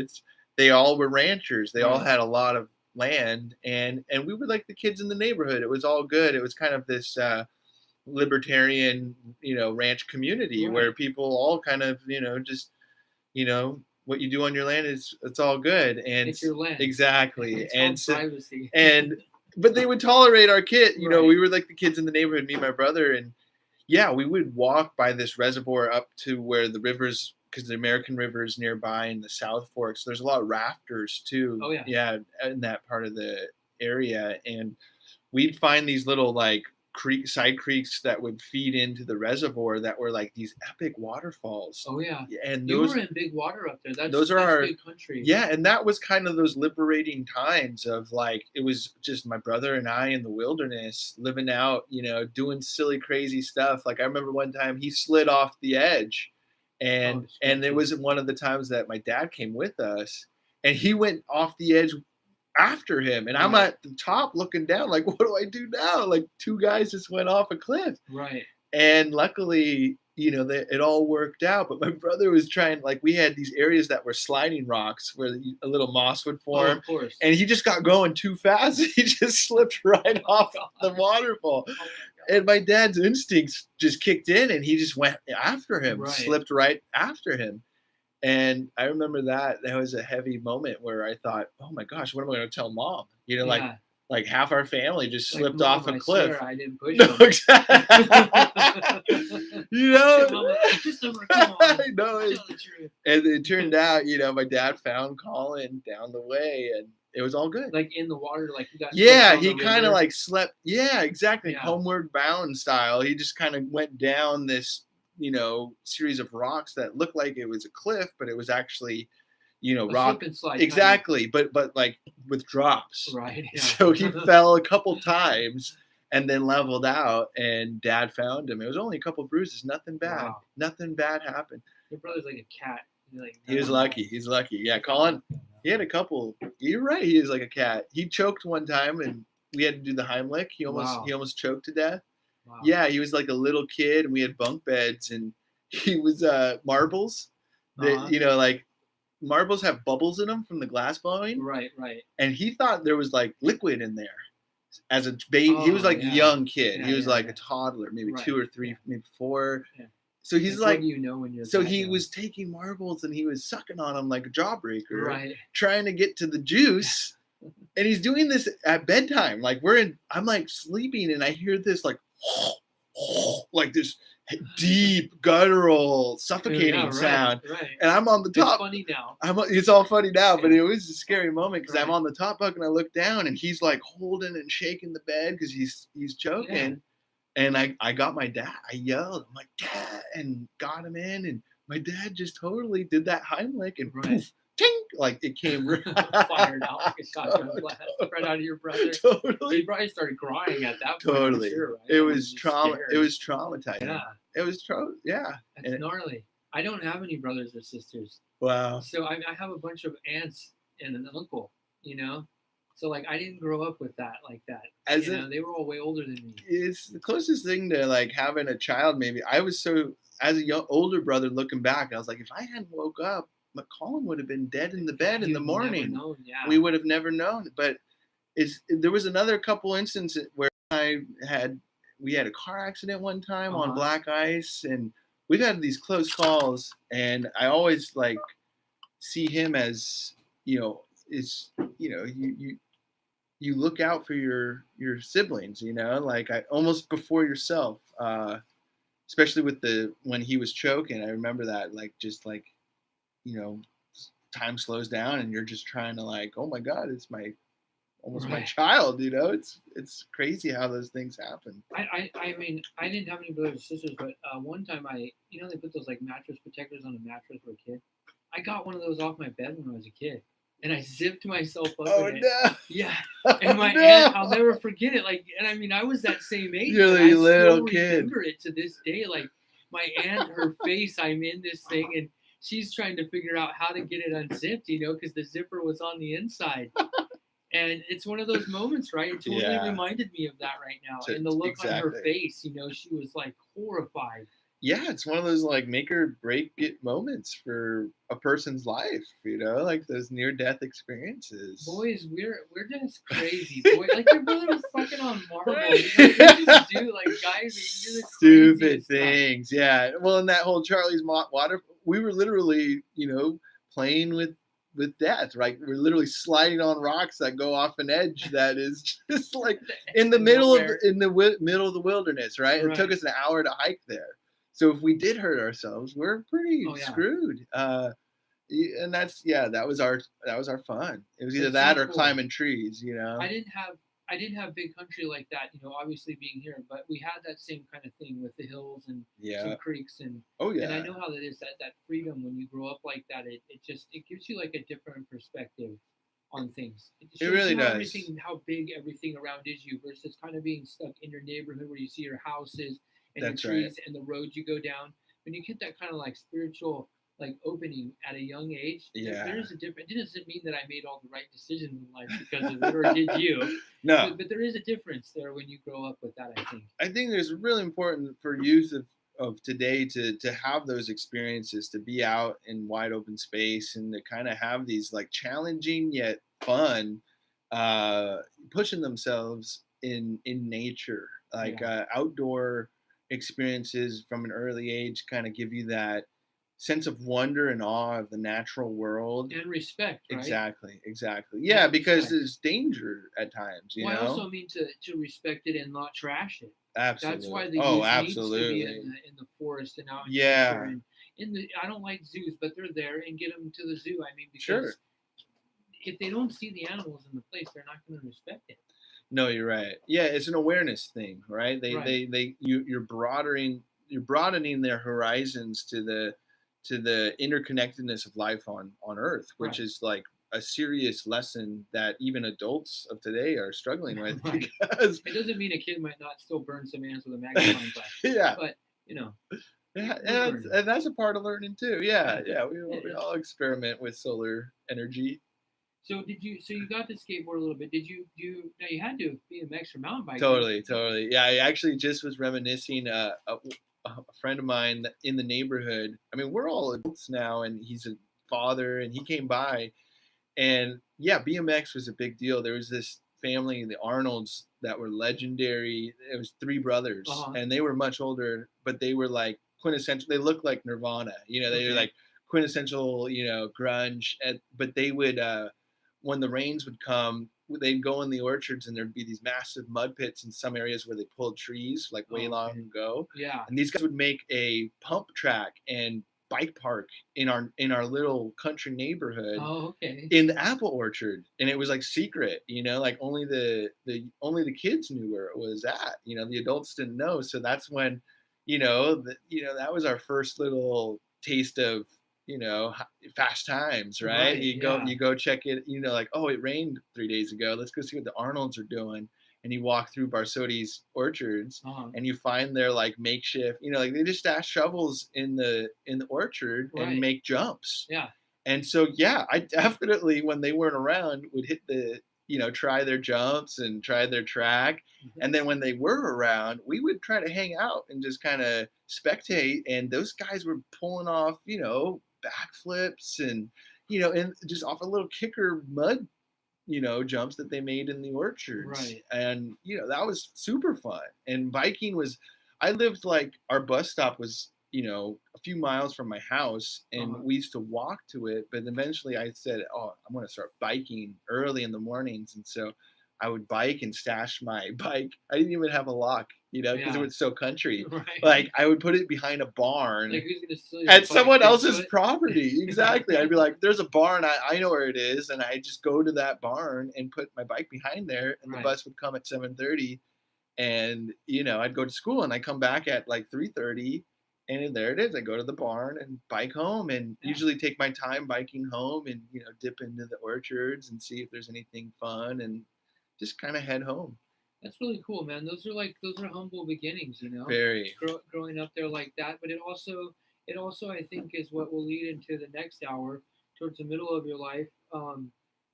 they all were ranchers. They all had a lot of land, and we were like the kids in the neighborhood. It was all good. It was kind of this libertarian, ranch community where people all kind of, just, what you do on your land it's all good, and it's your land. Exactly. It's and so, privacy. but they would tolerate our kid. Right. We were like the kids in the neighborhood, me and my brother, and we would walk by this reservoir up to where the rivers, because the American River is nearby in the South Fork. So there's a lot of rafters too. Oh yeah. Yeah, in that part of the area, and we'd find these little like side creeks that would feed into the reservoir that were like these epic waterfalls. Oh yeah. And you were in big water up there. That's our big country. Yeah, and that was kind of those liberating times of like, it was just my brother and I in the wilderness living out, doing silly, crazy stuff. Like I remember one time he slid off the edge, and it was one of the times that my dad came with us, and he went off the edge after him, and I'm at the top looking down like, what do I do now? Like 2 guys just went off a cliff. Right. And luckily, it all worked out. But my brother was trying, like, we had these areas that were sliding rocks where a little moss would form. Oh, of course. And he just got going too fast. He just slipped right off the waterfall. Oh, and my dad's instincts just kicked in, and he just went after him, slipped right after him. And I remember that was a heavy moment where I thought, oh my gosh, what am I going to tell Mom? Like half our family just slipped off a cliff. I didn't push no, him. Exactly. I know. And it turned out, my dad found Colin down the way, and it was all good. Like in the water, like he got. Yeah, he kind of like slept. Yeah, exactly. Yeah. Homeward bound style. He just kind of went down this, series of rocks that looked like it was a cliff, but it was actually, rock. Slip and slide, exactly. But like with drops. Right. Yeah. So he fell a couple times and then leveled out, and Dad found him. It was only a couple bruises, nothing bad. Wow. Nothing bad happened. Your brother's like a cat. He was lucky. He's lucky. Yeah, Colin, he had a couple. You're right. He is like a cat. He choked one time, and we had to do the Heimlich. He almost choked to death. Wow. Yeah, he was like a little kid, and we had bunk beds, and he was marbles. That like marbles have bubbles in them from the glass blowing. Right. And he thought there was like liquid in there. As a baby, he was like a young kid. He was like a toddler, maybe 2 or 3, maybe 4. Yeah. So he's what like, do you know when you're so that he young? was taking marbles and he was sucking on them like a jawbreaker, Right. trying to get to the juice. And he's doing this at bedtime. Like I'm like sleeping and I hear this like this deep guttural suffocating Yeah, right, sound. Right. And I'm on the It's top. funny now. It's all funny now, but Yeah. it was a scary moment because I'm Right. on the top bunk and I look down and he's like holding and shaking the bed because he's choking. Yeah. And I got my dad. I yelled, I'm like, Dad, and got him in. And my dad just totally did that Heimlich and Right. poof, ting, like it came Fired out like a shotgun blast right out of your brother. Totally. He probably started crying at that point. Totally. For sure, right? It He was just trauma. scared. It was traumatizing. Yeah. It was yeah. That's And gnarly. I don't have any brothers or sisters. wow. So I have a bunch of aunts and an uncle, you know? So like I didn't grow up with that like that. As you a- know, they were all way older than me. It's the closest thing to like having a child. Maybe I was so as a older brother looking back, I was like, if I hadn't woke up, McCollum would have been dead in the bed in You'd the never morning. known, yeah. We would have never known. But there was another couple instances where we had a car accident one time on black ice, and we've had these close calls. And I always like see him as you look out for your siblings, like almost before yourself, especially with when he was choking. I remember that, like, just like, time slows down and you're just trying to like, oh my God, it's my child, it's crazy how those things happen. I mean, I didn't have any brothers or sisters, but one time they put those like mattress protectors on a mattress for a kid. I got one of those off my bed when I was a kid. And I zipped myself up in it. No. Yeah. And my aunt, I'll never forget it. Like, and I mean, I was that same age. You're I a little still kid. remember it to this day. Like, my aunt, her face, I'm in this thing, and she's trying to figure out how to get it unzipped, because the zipper was on the inside. And it's one of those moments, right? It totally reminded me of that right now. And the look on her face, she was like horrified. Yeah, it's one of those like make or break it moments for a person's life, like those near-death experiences. Boys, we're just crazy. Boy, like your brother was fucking on marble. We just do like guys do the stupid things. Stuff. Yeah. Well, in that whole Charlie's water, we were literally, playing with death, right? We're literally sliding on rocks that go off an edge that is just like in the middle of the wilderness, right? It took us an hour to hike there. So if we did hurt ourselves, we're pretty screwed. And that was our fun. It was either that or climbing trees, I didn't have big country like that, obviously being here, but we had that same kind of thing with the hills and some creeks and and I know how that is, that freedom when you grow up like that, it gives you like a different perspective on things. It really does. How big everything around is you versus kind of being stuck in your neighborhood where you see your houses and your trees and the roads you go down. When you get that kind of like spiritual like opening at a young age, there is a difference. It doesn't mean that I made all the right decisions in life because of it, or did you? No. But there is a difference there when you grow up with that, I think. I think it's really important for youth of today to have those experiences, to be out in wide open space and to kind of have these like challenging yet fun, pushing themselves in nature, like outdoor experiences from an early age kind of give you that sense of wonder and awe of the natural world and respect, right? Exactly. Yeah, because there's danger at times, I also mean to respect it and not trash it. Absolutely. That's why the youth needs to be in the forest and out in nature. And I don't like zoos, but they're there, and get them to the zoo. I mean, because if they don't see the animals in the place, they're not going to respect it. No, you're right. Yeah, it's an awareness thing, right? You're broadening their horizons to the interconnectedness of life on Earth, which is like a serious lesson that even adults of today are struggling with. Because it doesn't mean a kid might not still burn some ants with a magnifying glass. But and that's a part of learning too. We all experiment with solar energy. So you got to skateboard a little bit. Now you had to BMX or mountain bike. Totally. Yeah, I actually just was reminiscing a friend of mine in the neighborhood. I mean, we're all adults now, and he's a father, and he came by, and BMX was a big deal. There was this family, the Arnolds, that were legendary. It was three brothers, and they were much older, but they were like quintessential. They look like Nirvana. You know, they're Okay. like quintessential, you know, grunge. But they would, when the rains would come, they'd go in the orchards and there'd be these massive mud pits in some areas where they pulled trees like way Oh, long okay. ago. Yeah. And these guys would make a pump track and bike park in our little country neighborhood Oh, okay. in the apple orchard, and it was like secret, you know, like only the kids knew where it was at, you know, the adults didn't know. So that's when, you know, that was our first little taste of, you know, fast times, right? Right, you yeah. go check it, you know, like, oh, it rained 3 days ago, let's go see what the Arnolds are doing. And you walk through Barsotti's orchards Uh-huh. and you find their like makeshift, you know, like they just stash shovels in the orchard Right. and make jumps. Yeah. And so, yeah, I definitely, when they weren't around, would hit you know, try their jumps and try their track. Mm-hmm. And then when they were around, we would try to hang out and just kind of spectate. And those guys were pulling off, you know, backflips and, you know, and just off a little kicker mud, you know, jumps that they made in the orchards. Right. And, you know, that was super fun. And biking was, I lived like, our bus stop was, you know, a few miles from my house, and Uh-huh. we used to walk to it. But eventually I said, oh, I'm going to start biking early in the mornings. And so I would bike and stash my bike. I didn't even have a lock, you know, because Yeah. it was so country. Right. Like I would put it behind a barn Like, who's gonna steal your at bike someone next to else's it? property. Exactly. I'd be like, there's a barn. I know where it is. And I just go to that barn and put my bike behind there. And Right. the bus would come at 7:30. And, you know, I'd go to school and I come back at like 3:30. And there it is. I go to the barn and bike home, and Yeah. usually take my time biking home and, you know, dip into the orchards and see if there's anything fun and just kind of head home. That's really cool, man. Those are humble beginnings, you know. Very. Growing up there like that, but it also I think is what will lead into the next hour, towards the middle of your life,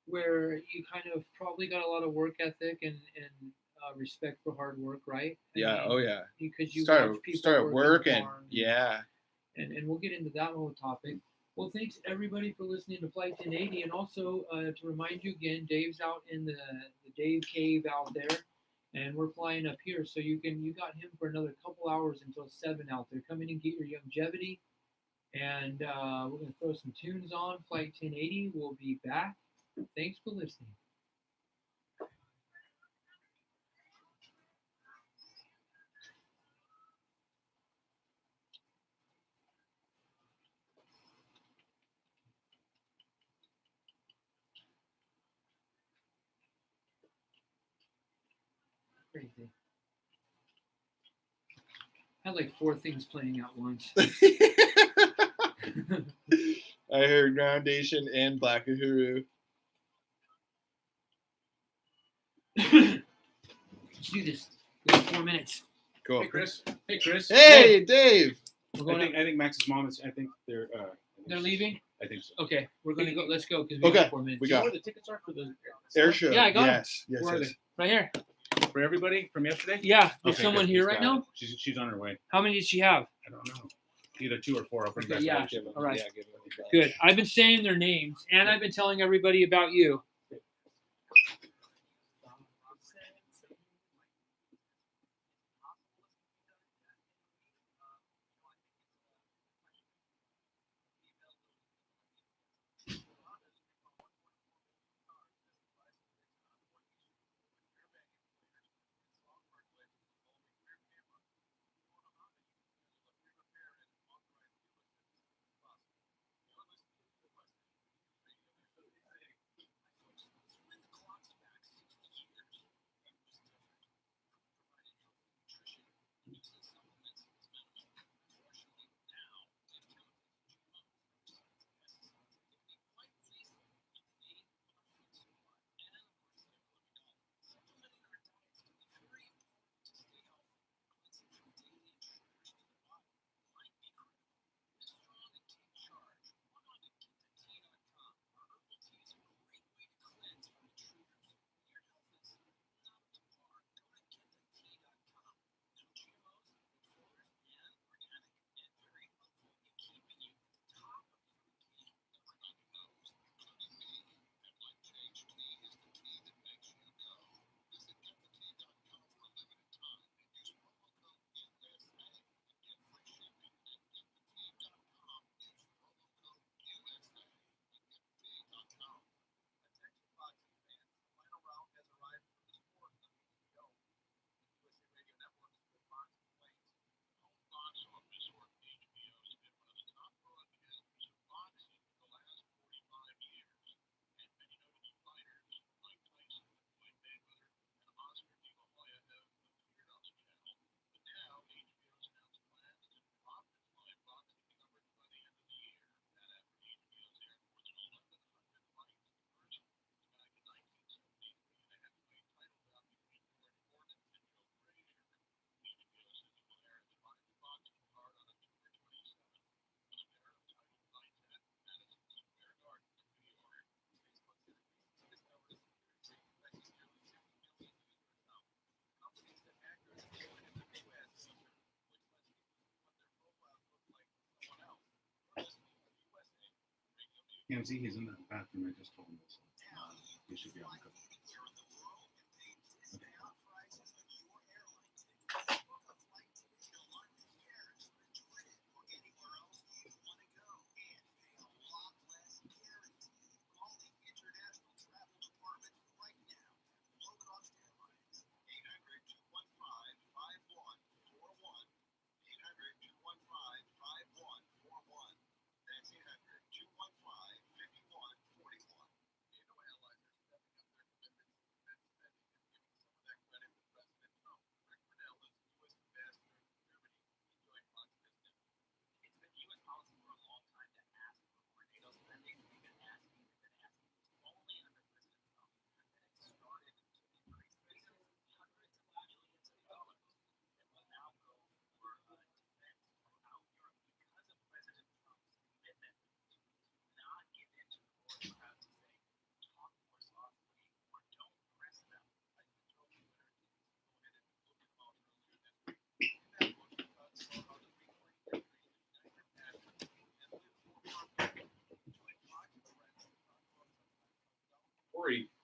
where you kind of probably got a lot of work ethic and respect for hard work, right? Yeah. Oh, yeah. Because you Start watch people start work working. on the farm, Yeah. and we'll get into that whole topic. Well, thanks everybody for listening to Flight 1080, and also to remind you again, Dave's out in the Dave Cave out there, and we're flying up here, so you got him for another couple hours until 7 out there. Come in and get your longevity, and we're gonna throw some tunes on. Flight 1080 will be back. Thanks for listening. Crazy. I had like 4 things playing at once. I heard Groundation and Black Uhuru. Let's do this. We got 4 minutes. Cool. Hey Chris. Hey Chris. Hey, Dave. We're I going think, I think Max's mom is. I think they're. They're leaving? I think so. Okay, we're gonna go. Let's go because we Okay, got 4 minutes. we Do you know got where the tickets are for the air show. Yeah, I got 'em. Yes, yes, Where are yes. Right here. for everybody from yesterday? Yeah. Is Okay, someone good. here She's right got now? it. She's on her way. How many did she have? I don't know. Either 2 or 4. I'll bring Okay, back. yeah. lunch. All right. Yeah, give them a bunch. Good. I've been saying their names, and I've been telling everybody about you. Can't see he's in the bathroom. I just told him this. He should be on the go. Okay.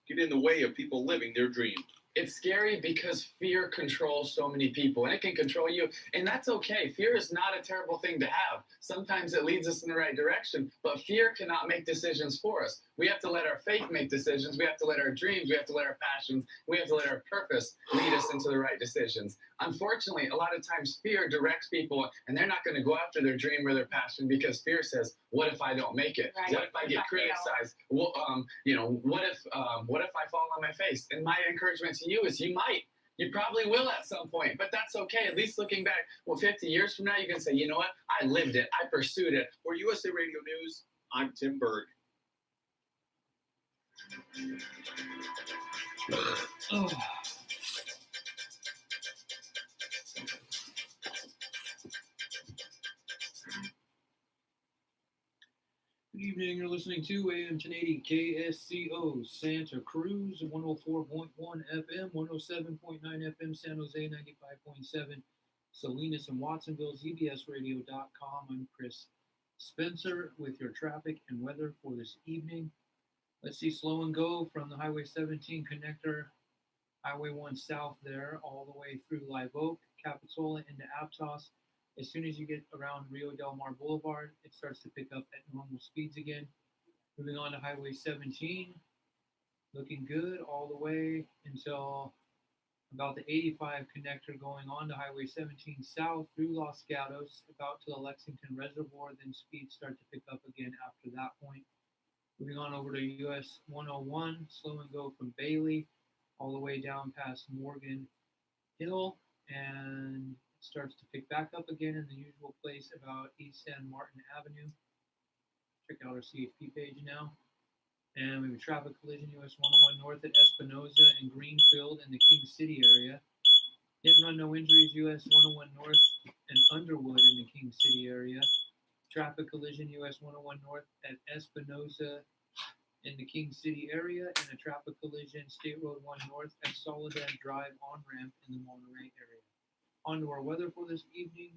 Get in the way of people living their dream. It's scary because fear controls so many people, and it can control you, and that's okay. Fear is not a terrible thing to have. Sometimes it leads us in the right direction, but fear cannot make decisions for us. We have to let our faith make decisions. We have to let our dreams, we have to let our passions, we have to let our purpose lead us into the right decisions. Unfortunately, a lot of times fear directs people, and they're not going to go after their dream or their passion because fear says, what if I don't make it? Right. What if I get criticized? Well, what if I fall on my face? And my encouragement to you is you might. You probably will at some point, but that's okay. At least looking back, 50 years from now, you can say, you know what? I lived it. I pursued it. For USA Radio News, I'm Tim Berg. Oh. Good evening. You're listening to AM 1080 KSCO Santa Cruz 104.1 FM, 107.9 FM San Jose, 95.7 Salinas and Watsonville, ZBSradio.com. I'm Chris Spencer with your traffic and weather for this evening. Let's see, slow and go from the Highway 17 connector, Highway 1 south there, all the way through Live Oak, Capitola into Aptos. As soon as you get around Rio Del Mar Boulevard, it starts to pick up at normal speeds again. Moving on to Highway 17, looking good all the way until about the 85 connector going on to Highway 17 south through Los Gatos, about to the Lexington Reservoir, then speeds start to pick up again after that point. Moving on over to US 101, slow and go from Bailey all the way down past Morgan Hill, and it starts to pick back up again in the usual place about East San Martin Avenue. Check out our CHP page now. And we have a traffic collision US 101 north at Espinoza and Greenfield in the King City area. Hit and run, no injuries, US 101 north and Underwood in the King City area. Traffic collision US 101 north at Espinoza in the King City area, and a traffic collision State Road 1 north at Soledad Drive on-ramp in the Monterey area. On to our weather for this evening.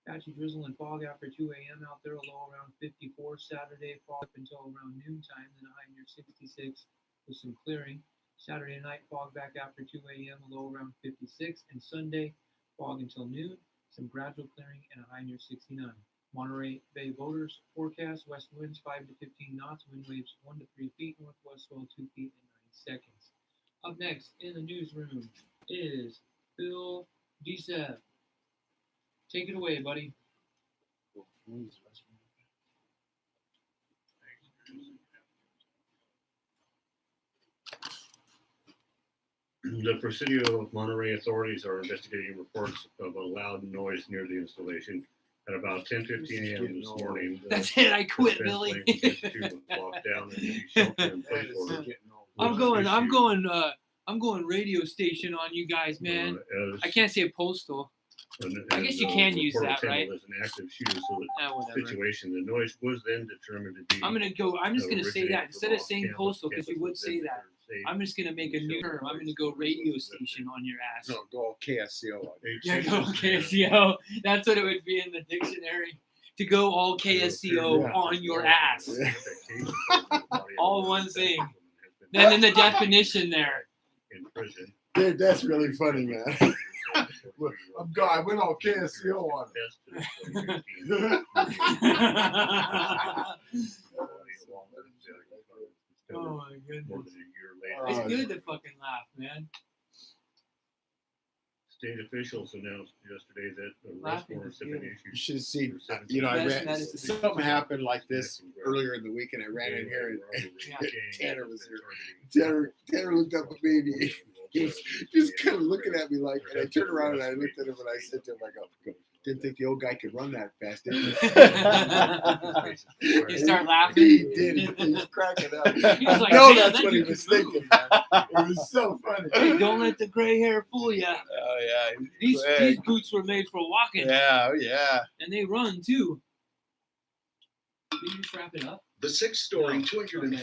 Patchy drizzle and fog after 2 a.m. out there, a low around 54. Saturday, fog up until around noontime, then a high near 66 with some clearing. Saturday night, fog back after 2 a.m., a low around 56. And Sunday, fog until noon, some gradual clearing, and a high near 69. Monterey Bay voters forecast west winds 5 to 15 knots, wind waves 1 to 3 feet, northwest swell 2 feet in 9 seconds. Up next in the newsroom is Phil DeSev. Take it away, buddy. The Presidio Monterey authorities are investigating reports of a loud noise near the installation. At about 10:15 a.m. this morning, That's it. I quit, fence Billy. link was instituted with lockdown and a shelter-in-place order. I'm was going radio station on you guys, issued, man. as- I can't say postal. I guess you can use report that, was right? handled as an active shooter Whatever. situation. The noise was then determined to be. I'm just gonna say that instead of saying postal, because you would campus say that. I'm just gonna make a new term. I'm gonna go radio station on your ass. No, go KSCO. Yeah, go KSCO. That's what it would be in the dictionary. to go all KSCO Yeah. on your ass. Yeah. All one thing. Then in the definition there. In prison. Dude, that's really funny, man. I'm God. I went all KSCO on it. Oh my goodness. More than a year later. It's good to fucking laugh, man. State officials announced yesterday that the arrest Laughing warrants is have been good. issued. You should have seen, you know, I Medicine, ran, medicine. something happened like this earlier in the week, and I ran in here, and Tanner was here. Tanner looked up at me, and he was just kind of looking at me like, and I turned around and I looked at him, and I said to him, I go, didn't think the old guy could run that fast, did you? You start laughing. He did. He was cracking up. He was I like, know "Man, that's that what he dude was can move." thinking, man. It was so funny. Hey, don't let the gray hair fool you. Oh yeah. These quick. boots were made for walking, Yeah. Oh yeah. and they run too. Did you just wrap it up? The 6-story, No. 205-unit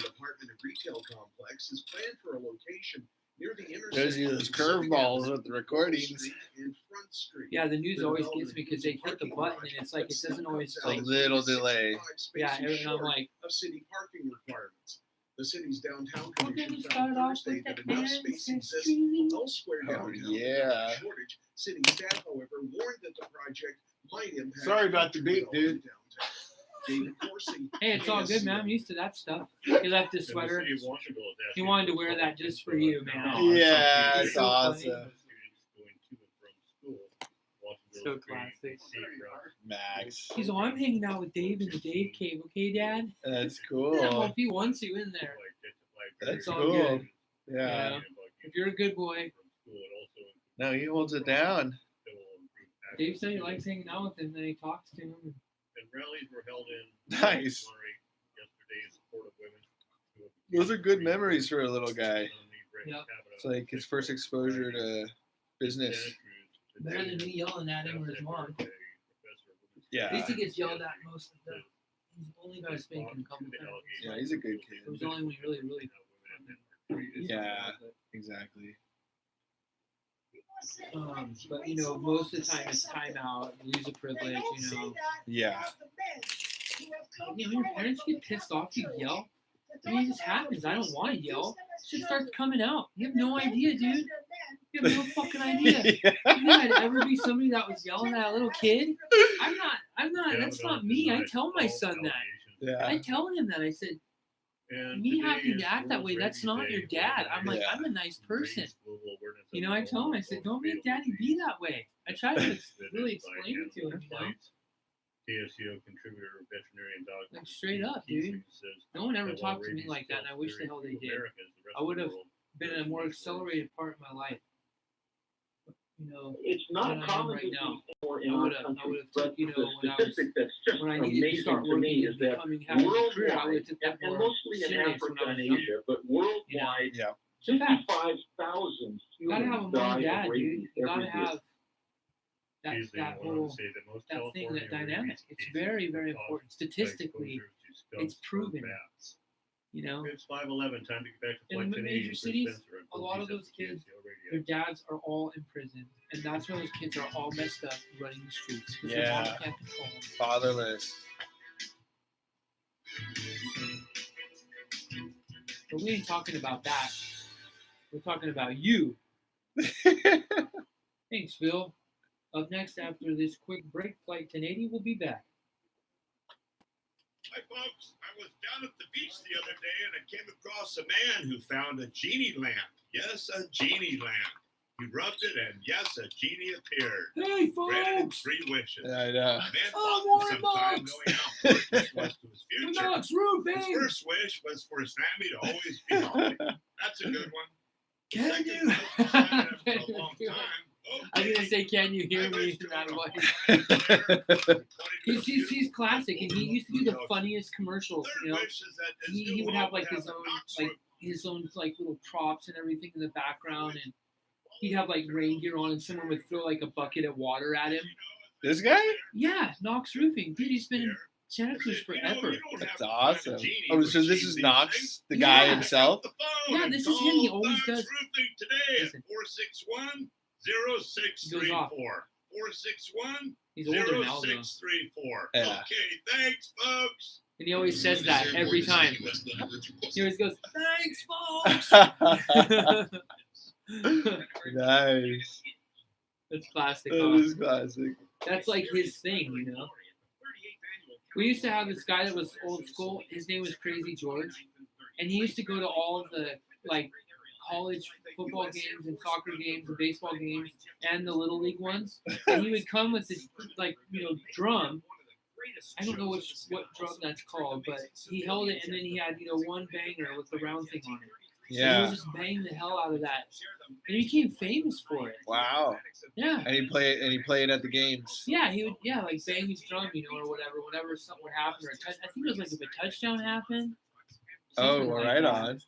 apartment and retail complex is planned for a location near the intersection. There's you those of Pacific curveballs Avenue, with the recordings. Street and Front Street. Yeah, the news The always gets development me because they includes a hit the parking button garage, and it's like but it doesn't always still A like. little 65 delay. spaces Yeah, and I'm short like, of city parking requirements. The city's downtown we're commission gonna found start off Thursday with that the enough space exists ancestry. elsewhere Oh, downtown. yeah. Shortage. City staff, however, warned that the project might impact. Sorry about the beat, dude. downtown. David Corsi, Hey, it's all good, man. I'm used to that stuff. He left his And the sweater. city of Watsonville is He asking wanted to for wear that public just for input you, on man. how Oh, Yeah, it's it's so funny. awesome. students going to and from school. Watsonville So is creating classic. safe routes. Max. He's all, I'm hanging out with Dave in the Dave Cave, okay, Dad? That's Yeah, well, cool. if he wants you in there. That's all cool. good. Yeah. If you're a good boy. No, he holds it down. Dave said he likes hanging out with him, then he talks to him. And rallies were held in Nice. Monterey yesterday in support of women. who have Those are good become memories for a little guy. Yep. It's like his first exposure to business. Better than me yelling at him or his mom. Yeah. At least he gets yelled at most of the time. He's only got spanking a couple times. Yeah, he's a good kid. It was only when he really Yeah, exactly. but you know, most of the time it's timeout, lose a privilege, you know. Yeah. You know, when your parents get pissed off, you yell. I mean, it just happens. I don't want to yell. It just starts coming out. You have no idea, dude. You have no fucking idea. You think I'd ever be somebody that was yelling at a little kid? I'm not. That's not me. I tell my son that. Yeah. I tell him that. I said, me having to act that way, that's not your dad. I'm like, I'm a nice person. You know, I tell him, I said, don't make daddy be that way. I try to really explain it to him, you know? KSCO contributor, veterinarian dog. Like, straight up, dude. No one ever talked to me like that, and I wish the hell they did. I would have been in a more accelerated part of my life. You know, It's not than I am common right to now. see more I in our would have country, took, but you know, the when I was statistic that's just when I needed to amazing start to working me and is that becoming having a career, I would have took that and more mostly in serious when Africa I was and younger. Asia, but worldwide, Yeah. 55,000 You gotta have a humans mom die and of dad, dude. rabies You every gotta year. have that whole that thing, that dynamic. It's very, very important. Statistically, it's proven. You know, It's 5:11. Time to get back to in flight the 1080 major with cities, Spencer on a lot of 47 those kids, KSCO radio. their dads are all in prison, and that's why those kids are all messed up running the streets because their Yeah. mom can't control them. Fatherless. But we ain't talking about that. We're talking about you. Thanks, Phil. Up next, after this quick break, Flight 1080 will be back. Hi, folks. I was down at the beach the other day and I came across a man who found a genie lamp. Yes, a genie lamp. He rubbed it and yes, a genie appeared. Hey, Granted him folks! 3 wishes. I know. The man Oh, thought for some Warren time Bucks! going out for his was to his The future. Knox His roofing! first wish was for his family to always be healthy. That's a good one. Can Second you? wish was after Can a long you? time. I was Okay. gonna say, can you hear I me wish in to that own a voice? home. He's classic, and he used to do the funniest commercials. Third You know, wish is that his he new would have home like his a own Knox like roof. his own like little props and everything in the background, and he'd have like reindeer on, and someone would throw like a bucket of water at him. This guy? Yeah, Knox Roofing, dude. He's been in Santa Cruz You know, forever. you don't have That's to find a awesome. genie Oh, to so this achieve is these Knox, things. the guy Yeah. himself? The phone Yeah, and this is him. He call always Knox does. Roofing today Listen. at 461-0634. 461 He's older now, though. 0634. Yeah. Okay, thanks, folks. And he always says that every time. He always goes, "Thanks, folks." Nice. That's classic. That Huh? is classic. That's like his thing, you know. We used to have this guy that was old school. His name was Crazy George, and he used to go to all of the like college football games and soccer games and baseball games and the little league ones. And he would come with this like drum. I don't know what drum that's called, but he held it and then he had one banger with the round thing on it. And he Yeah. would just bang the hell out of that. And he became famous for it. Wow. Yeah. And he played at the games. Yeah, he would like bang his drum, or whatever something would happen, or I think it was like if a touchdown happened. Oh, something like right that. on.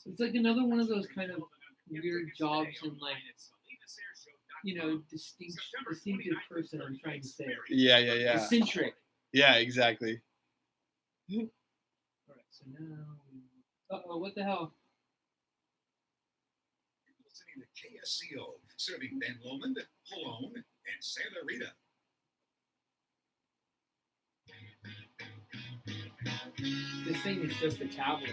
It's like another one of those kind of weird jobs and like distinctive person. I'm trying to say. Yeah. Eccentric. Yeah, exactly. All right, so now. What the hell? Listening to KSCO, serving Ben Lomond, Cologne, and Santa Rita. This thing is just a tablet.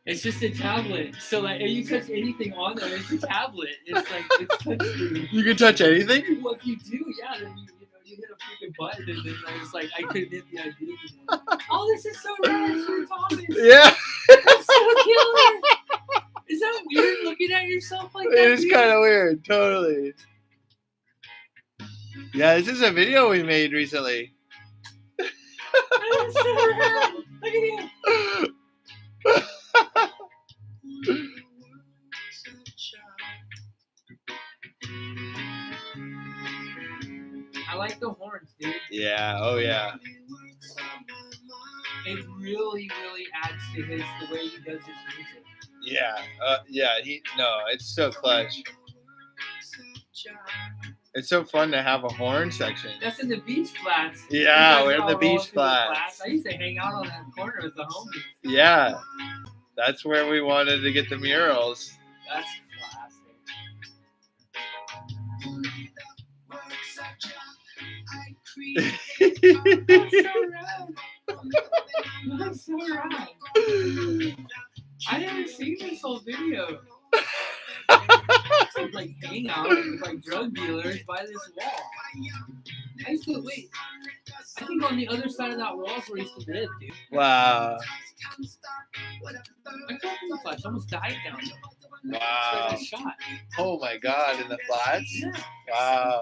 It's just a tablet. So like, if you touch anything on there, it's a tablet. It's like it's touchscreen. You can touch anything? Well, if you do, yeah, then you hit a freaking button, and then I was like, I couldn't hit the ID. Oh, this is so rad, Sir Thomas. Yeah. That's so killer. Is that weird looking at yourself like that? It is kind of weird, totally. Yeah, this is a video we made recently. That's so rad. Look at you. I like the horns, dude. Yeah. Oh yeah. It really, really adds to the way he does his music. Yeah. It's so clutch. It's so fun to have a horn section. That's in the beach flats. Yeah, You guys we're in all the roll beach up to the flats. I used to hang out on that corner with the homies. Yeah. That's where we wanted to get the murals. That's classic. That's so rad. I haven't seen this whole video. It's like hang out with like drug dealers by this wall. I used to wait. I think on the other side of that wall is where I used to live, dude. Wow. I got in the flash. I almost died down there. Wow. I got shot. Oh my God, in the flats? Yeah. Wow.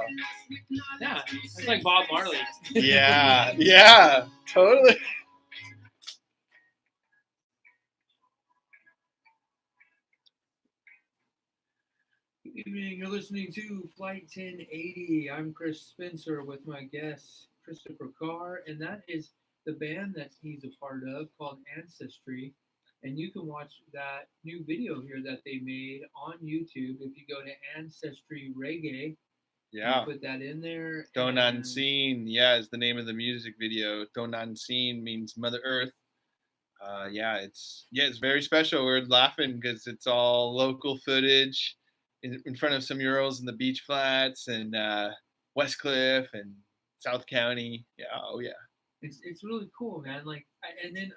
Yeah. It's like Bob Marley. Yeah, totally. Good evening. You're listening to Flight 1080. I'm Chris Spencer with my guest, Christopher Carr, and that is the band that he's a part of called Ancestry. And you can watch that new video here that they made on YouTube if you go to Ancestry Reggae. Yeah. Put that in there. Don Unseen, is the name of the music video. Don Unseen means Mother Earth. It's very special. We're laughing because it's all local footage in front of some murals in the beach flats and Westcliff and South County. Yeah, oh yeah. It's really cool, man. Like, and then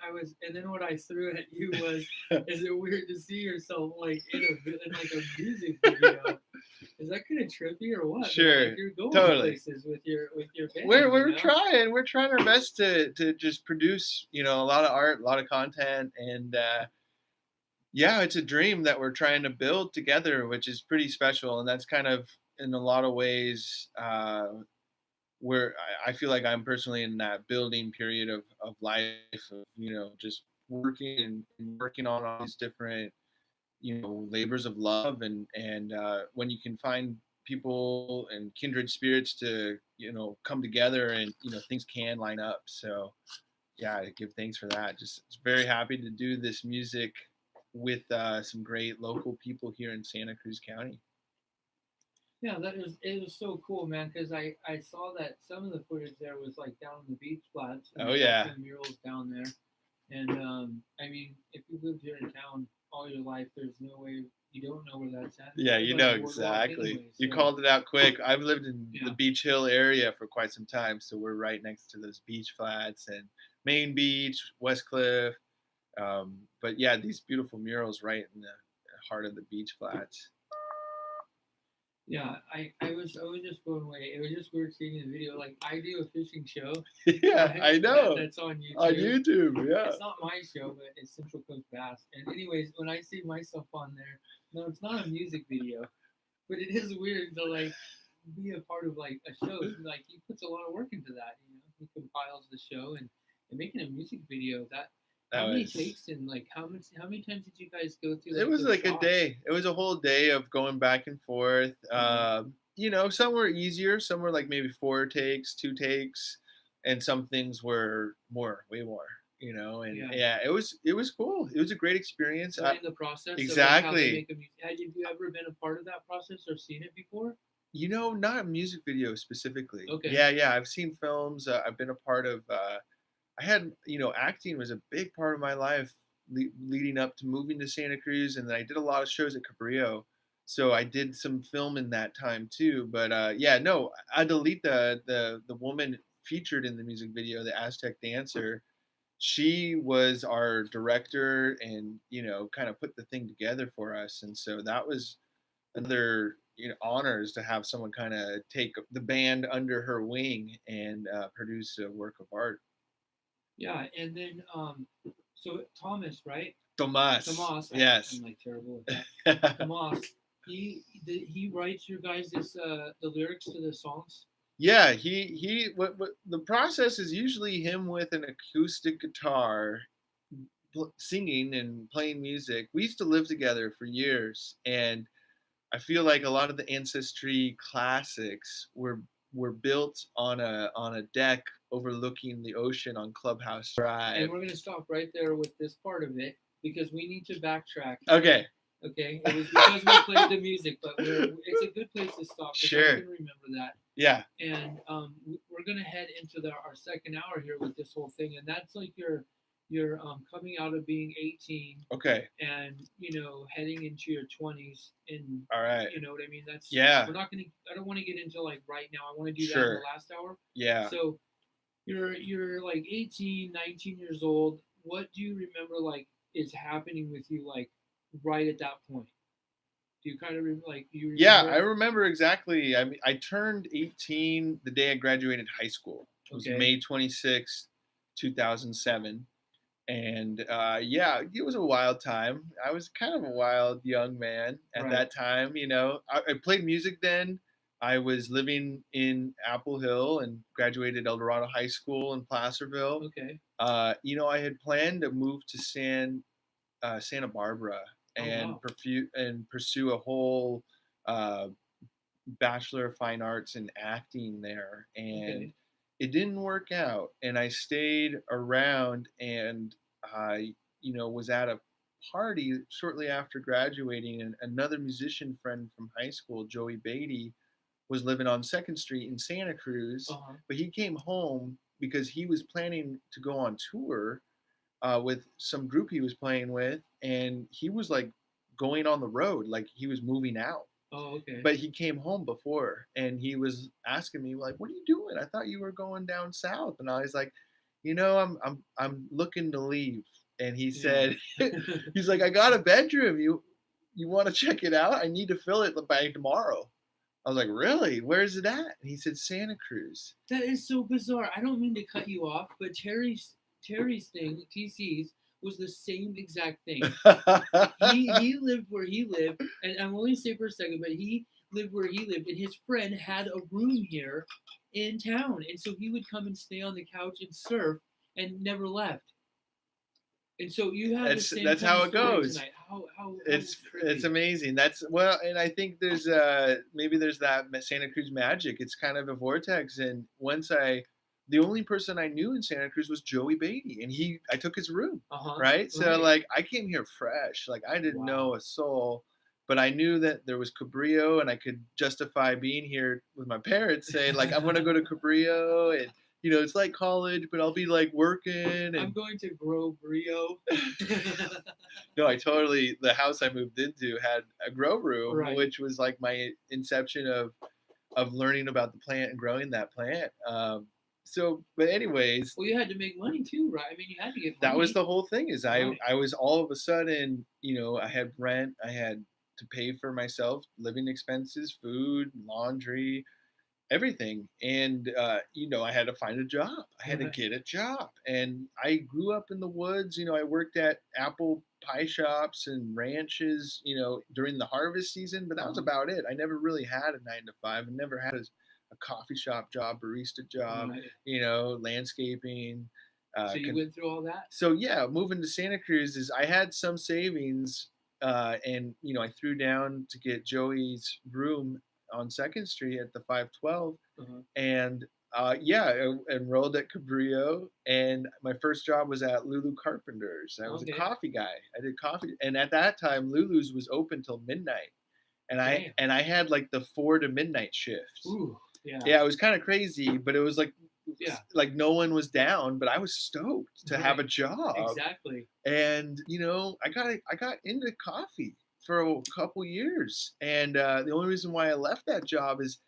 what I threw at you was, is it weird to see yourself like in like a music video? Is that kind of trippy or what? Sure, like you're going totally. Places with your band. We're trying. We're trying our best to just produce, a lot of art, a lot of content, and it's a dream that we're trying to build together, which is pretty special. And that's kind of in a lot of ways where I feel like I'm personally in that building period of life of, just working and working on all these different, labors of love. And when you can find people and kindred spirits to, come together and, things can line up. So I give thanks for that. Just very happy to do this music with some great local people here in Santa Cruz County. Yeah, it was so cool, man, because I saw that some of the footage there was like down in the beach flats. Oh yeah. Some murals down there. And I mean, if you lived here in town all your life, there's no way you don't know where that's at. Yeah, you Everybody's know on the boardwalk exactly. anyway, You so- called it out quick. I've lived in the Yeah. Beach Hill area for quite some time, so we're right next to those beach flats and Main Beach, West Cliff. But yeah, these beautiful murals right in the heart of the beach flats. Yeah, I was just blown away. It was just weird seeing the video. Like I do a fishing show. Yeah, right, I know. that's on YouTube. On YouTube, yeah. It's not my show, but it's Central Coast Bass. And anyways, when I see myself on there, no, it's not a music video, but it is weird to like be a part of like a show. Like he puts a lot of work into that. You know, he compiles the show and making a music video. How many takes and like how many times did you guys go through? It was those like a shots? day. It was a whole day of going back and forth. You know, some were easier, some were like maybe 4 takes, 2 takes, and some things were way more. You know, and yeah, it was cool. It was a great experience. Learning the process. Exactly. Of, like, how they make a music. Have you ever been a part of that process or seen it before? You know, not a music video specifically. Okay. Yeah. I've seen films. I've been a part of. I had, you know, acting was a big part of my life leading up to moving to Santa Cruz, and then I did a lot of shows at Cabrillo, so I did some film in that time too. But yeah, no, Adelita, the woman featured in the music video, the Aztec dancer, she was our director, and you know, kind of put the thing together for us, and so that was another honors to have someone kind of take the band under her wing and produce a work of art. Yeah, and then so Thomas, right? Tomas. Yes. I'm like terrible with that. Tomas, he writes your guys' the lyrics to the songs. Yeah, he what the process is usually him with an acoustic guitar singing and playing music. We used to live together for years, and I feel like a lot of the Ancestry classics were built on a deck overlooking the ocean on Clubhouse Drive. And we're gonna stop right there with this part of it because we need to backtrack. Okay. Okay. It was because we played the music, but it's a good place to stop. Sure. I can remember that. Yeah. And we're gonna head into our second hour here with this whole thing, and that's like your coming out of being 18. Okay. And heading into your 20s, and all right, you know what I mean. That's yeah. I don't want to get into like right now. I want to do that sure. in the last hour. Yeah. So you're like 18, 19 years old. What do you remember like is happening with you like right at that point? Do you kind of like you? Yeah, I remember exactly. I mean, I turned 18 the day I graduated high school. It was May 26th, 2007. And yeah, it was a wild time. I was kind of a wild young man at that time. You know, I played music then. I was living in Apple Hill and graduated El Dorado High School in Placerville. Okay. You know, I had planned to move to Santa Barbara and pursue a whole Bachelor of Fine Arts in acting there. And it didn't work out. And I stayed around, and I, was at a party shortly after graduating, and another musician friend from high school, Joey Beatty, was living on 2nd Street in Santa Cruz. But he came home because he was planning to go on tour with some group he was playing with, and he was like going on the road, like he was moving out. Oh, okay. But he came home before, and he was asking me like, "What are you doing? I thought you were going down south." And I was like, I'm looking to leave. And he said, he's like, "I got a bedroom. You want to check it out? I need to fill it by tomorrow." I was like, "Really? Where is it at?" And he said, "Santa Cruz." That is so bizarre. I don't mean to cut you off, but Terry's thing, TC's, was the same exact thing. he lived where he lived, and I'm only say for a second, but he lived where he lived, and his friend had a room here in town, and so he would come and stay on the couch and surf, and never left. And so you have that's how it goes. Tonight. How it's amazing. And I think there's maybe there's that Santa Cruz magic. It's kind of a vortex. And the only person I knew in Santa Cruz was Joey Beatty, and I took his room, right? So like I came here fresh, like I didn't know a soul, but I knew that there was Cabrillo, and I could justify being here with my parents saying like I'm gonna go to Cabrillo, and it's like college, but I'll be like working I'm and going to grow brio. no, the house I moved into had a grow room, Right. which was like my inception of learning about the plant and growing that plant. But anyways, Well, you had to make money too, right? I mean, you had to get money. that was the whole thing is Right. I was all of a sudden, I had rent, I had to pay for myself, living expenses, food, laundry, everything. And, I had to find a job. I had to Right. get a job. And I grew up in the woods. I worked at apple pie shops and ranches, during the harvest season, but that was about it. I never really had a 9 to 5. I never had a coffee shop job, barista job, Right. landscaping. So you went through all that? So yeah, moving to Santa Cruz I had some savings, and I threw down to get Joey's room on 2nd Street at the 512, Uh-huh. and I enrolled at Cabrillo, and my first job was at Lulu Carpenters. I was a coffee guy. I did coffee, and at that time Lulu's was open till midnight, and I had like the 4 to midnight shift. Ooh, yeah. Yeah, it was kind of crazy, but it was like Yeah. like no one was down, but I was stoked to have a Right. job. Exactly. And I got into coffee for a couple years, and the only reason why I left that job is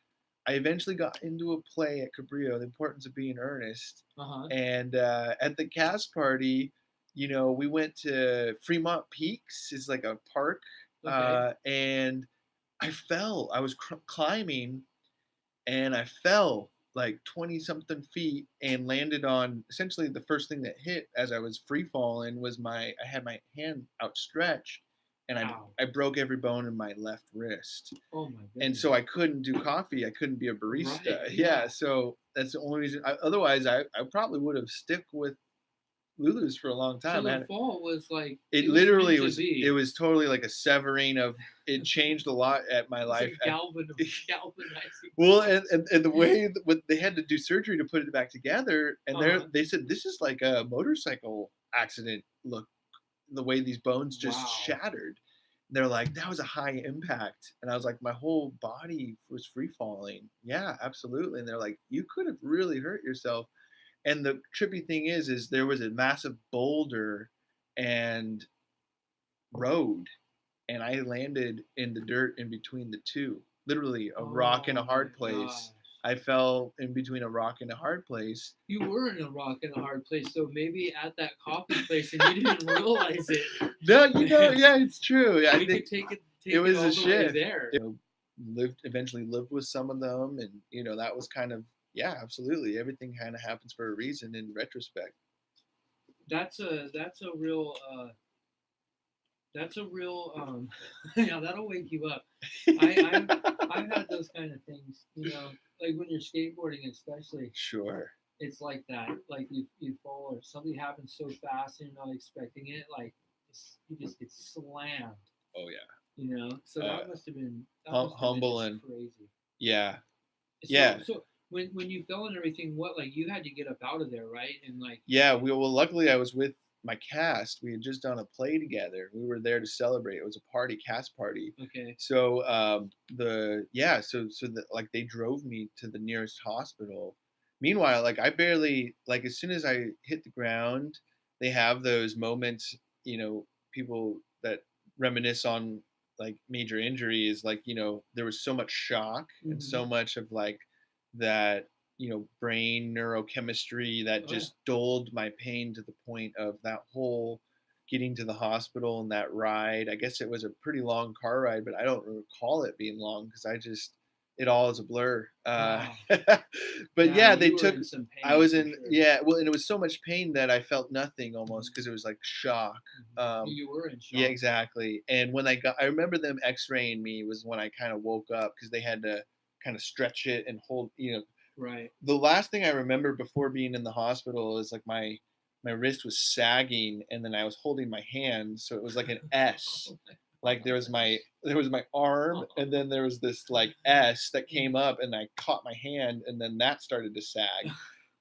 I eventually got into a play at Cabrillo, The Importance of Being Earnest, Uh-huh. and at the cast party, we went to Fremont Peaks, is like a park, Okay. and I fell. I was climbing, and I fell like 20 something feet and landed on essentially the first thing that hit as I was free falling was I had my hand outstretched, and Ow. I broke every bone in my left wrist. Oh my goodness. And so I couldn't do coffee. I couldn't be a barista. Right, Yeah. yeah. So that's the only reason. Otherwise, I probably would have stick with Lulu's for a long time. So the fall was like It was literally meant to be. it was totally like a severing of it changed a lot at my It's life. like galvanizing. Well, and the way what they had to do surgery to put it back together, and Uh-huh. they said this is like a motorcycle accident. Look, the way these bones just Wow. shattered. They're like that was a high impact, and I was like my whole body was free falling. Yeah, absolutely. And they're like you could have really hurt yourself. And the trippy thing is there was a massive boulder and road, and I landed in the dirt in between the two. Literally a rock and a hard my place. gosh. I fell in between a rock and a hard place. You were in a rock and a hard place, so maybe at that coffee place and you didn't realize it. No, yeah, it's true. I We think could take it was all a the way shift. there. Eventually lived with some of them, and that was kind of absolutely. Everything kind of happens for a reason in retrospect. That's a real yeah, that'll wake you up. I've had those kind of things, like when you're skateboarding especially. Sure. It's like that. Like you fall or something happens so fast and you're not expecting it, like you just get slammed. Oh yeah. So that must have been humble just and crazy. Yeah. So, Yeah. So when you fell and everything, what you had to get up out of there, right? And Yeah, luckily I was with my cast. We had just done a play together. We were there to celebrate. It was a party, cast party. Okay. So they drove me to the nearest hospital. Meanwhile, I barely as soon as I hit the ground, they have those moments, people that reminisce on major injuries, there was so much shock and so much of that brain neurochemistry that just dulled my pain to the point of that whole getting to the hospital and that ride. I guess it was a pretty long car ride, but I don't recall it being long because it all is a blur. Wow. But they took. In some pain, I was in sure. well, and it was so much pain that I felt nothing almost because it was like shock. You were in shock. Yeah, exactly. And when I remember them X-raying me was when I kind of woke up because they had to kind of stretch it and hold. Right. The last thing I remember before being in the hospital is my wrist was sagging and then I was holding my hand, so it was like an S. Like there was my arm and then there was this S that came up and I caught my hand and then that started to sag.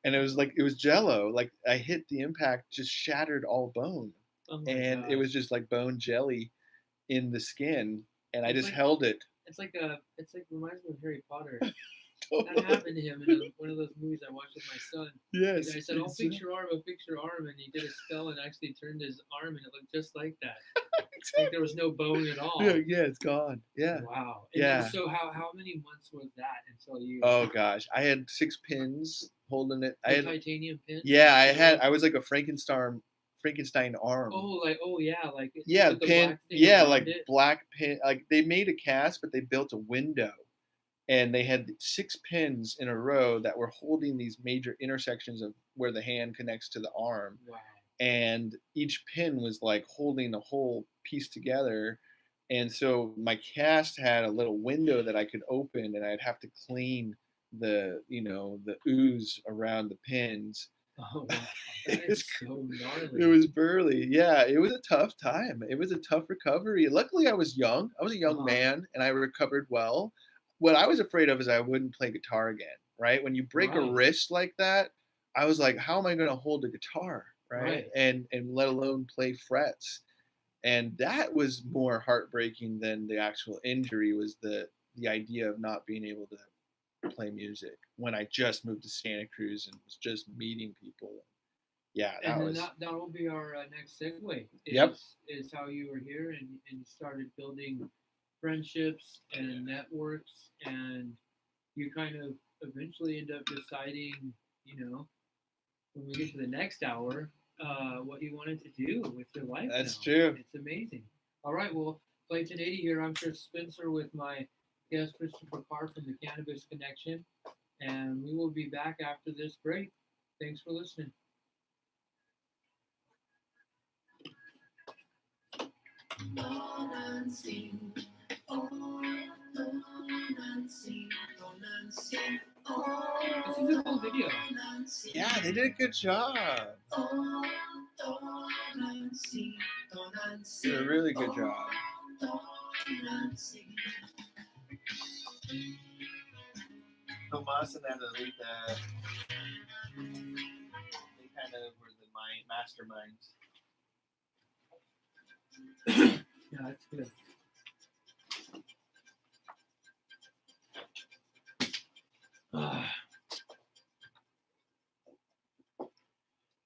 And it was jello. Like I hit the impact, just shattered all bone. And it was just like bone jelly in the skin and I just held it. It's like reminds me of Harry Potter. That happened to him in one of those movies I watched with my son. Yes. The guy said, "I'll fix your arm, I'll fix your arm," and he did a spell and actually turned his arm, and it looked just like that. Like there was no bone at all. Yeah, it's gone. Yeah. Wow. And Yeah. then, so how many months was that until you? Oh gosh, I had 6 pins holding it. I The had titanium pin. Yeah, I was like a Frankenstein arm. Oh, like Yeah, with the pin. black thing Yeah, around like it. black pin. Like they made a cast, but they built a window, and they had 6 pins in a row that were holding these major intersections of where the hand connects to the arm. Wow. And each pin was like holding the whole piece together. And so my cast had a little window that I could open, and I'd have to clean the ooze around the pins. Oh, wow. That is so gnarly. It was burly. Yeah, it was a tough time. It was a tough recovery. Luckily, I was young. I was a young man, and I recovered well. What I was afraid of is I wouldn't play guitar again, right? When you break a Right. wrist like that, I was like, how am I going to hold a guitar, right? And let alone play frets. And that was more heartbreaking than the actual injury, was the idea of not being able to play music when I just moved to Santa Cruz and was just meeting people. Yeah, that And was. then that will be our next segue. Yep. Is how you were here and started building friendships and networks, and you kind of eventually end up deciding, when we get to the next hour, what you wanted to do with your life. That's now. true. It's amazing. All right, well, Play 1080 here. I'm Chris Spencer with my guest Christopher Carr from the Cannabis Connection, and we will be back after this break. Thanks for listening. This is a cool video. Yeah, they did a good job. Did a really good job. Tomas and Annalita, they kind of were the masterminds. Yeah, that's good.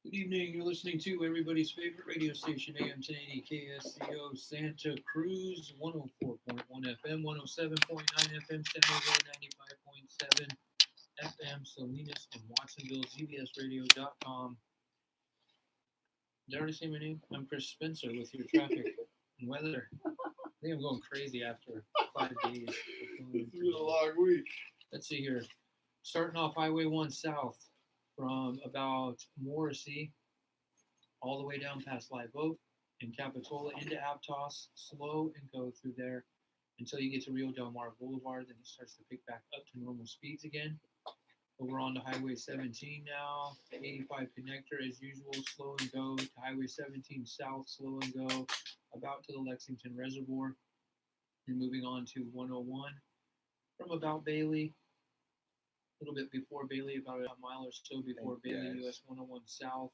Good evening. You're listening to everybody's favorite radio station, AM 1080 KSCO Santa Cruz, 104.1 FM, 107.9 FM, San Jose, 95.7 FM, Salinas and Watsonville, ZBSradio.com. Did I already say my name? I'm Chris Spencer with your traffic and weather. I think I'm going crazy after 5 days. It's been a long week. Let's see here. Starting off Highway 1 south from about Morrissey all the way down past Live Oak and Capitola into Aptos. Slow and go through there until you get to Rio Del Mar Boulevard. Then it starts to pick back up to normal speeds again. But we're on to Highway 17 now. The 85 connector as usual, slow and go. To Highway 17 south, slow and go. About to the Lexington Reservoir. And moving on to 101 from about Bailey. A little bit before Bailey, about a mile or so before Bailey, US 101 south,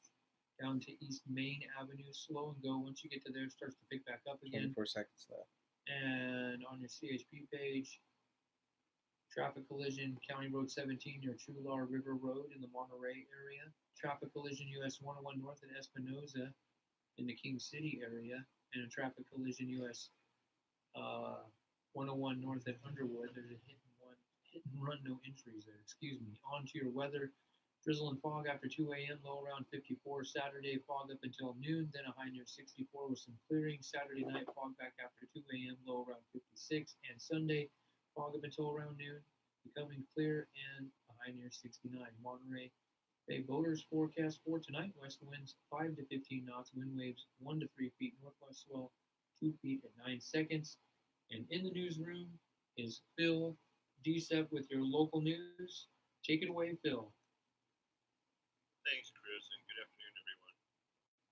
down to East Main Avenue, slow and go. Once you get to there, it starts to pick back up again. 24 seconds left. And on your CHP page, traffic collision, County Road 17 near Chular River Road in the Monterey area. Traffic collision, US 101 north at Espinoza in the King City area. And a traffic collision, US 101 north at Underwood. There's a hit and run, no entries there, excuse me. On to your weather. Drizzle and fog after 2 a.m., low around 54. Saturday, fog up until noon, then a high near 64 with some clearing. Saturday night, fog back after 2 a.m., low around 56. And Sunday, fog up until around noon, becoming clear and a high near 69. Monterey Bay boaters forecast for tonight. West winds 5 to 15 knots, wind waves 1 to 3 feet, northwest swell 2 feet at 9 seconds. And in the newsroom is Phil DCEP with your local news. Take it away, Phil. Thanks, Chris, and good afternoon, everyone.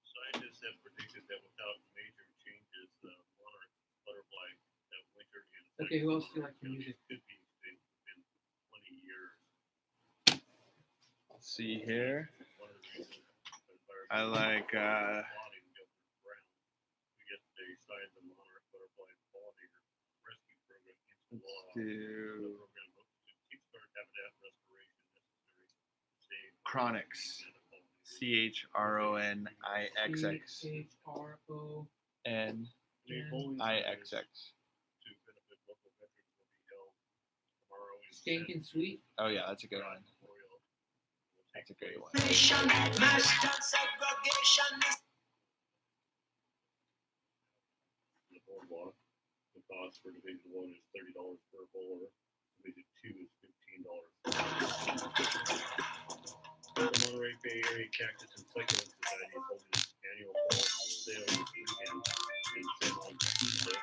Scientists have predicted that without major changes, the monarch butterfly that wintered in Okay, who else do you like for music? could be extinct within 20 years. Let's see here. One of the reasons I like. Applauding Governor Brown, who yesterday signed the monarch butterfly pollinator rescue program into law. Do. The program hopes to kickstart habitat Chronix. CHRONIXX. CHRONIXX. Stinking sweet. Oh yeah, that's a good one. That's a great one. The boardwalk. The cost for Division 1 is $30 per bowler. Division 2 is $15. The Monterey Bay Area Cactus and Succulent Society is holding its annual fall sale this weekend in San Juan, Tuesday.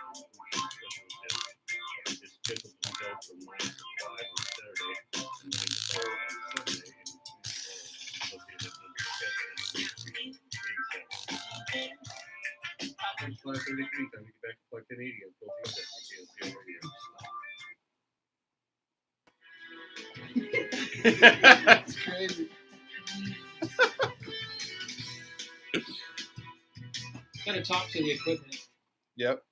It's scheduled to go from 9 to 5 on Saturday and 9 to 4 on Sunday in Community Hall, located at number 7 and 533. Time to get back to Flight 1080 until Tuesday on KSCO Radio. That's crazy. Gotta talk to the equipment. Yep.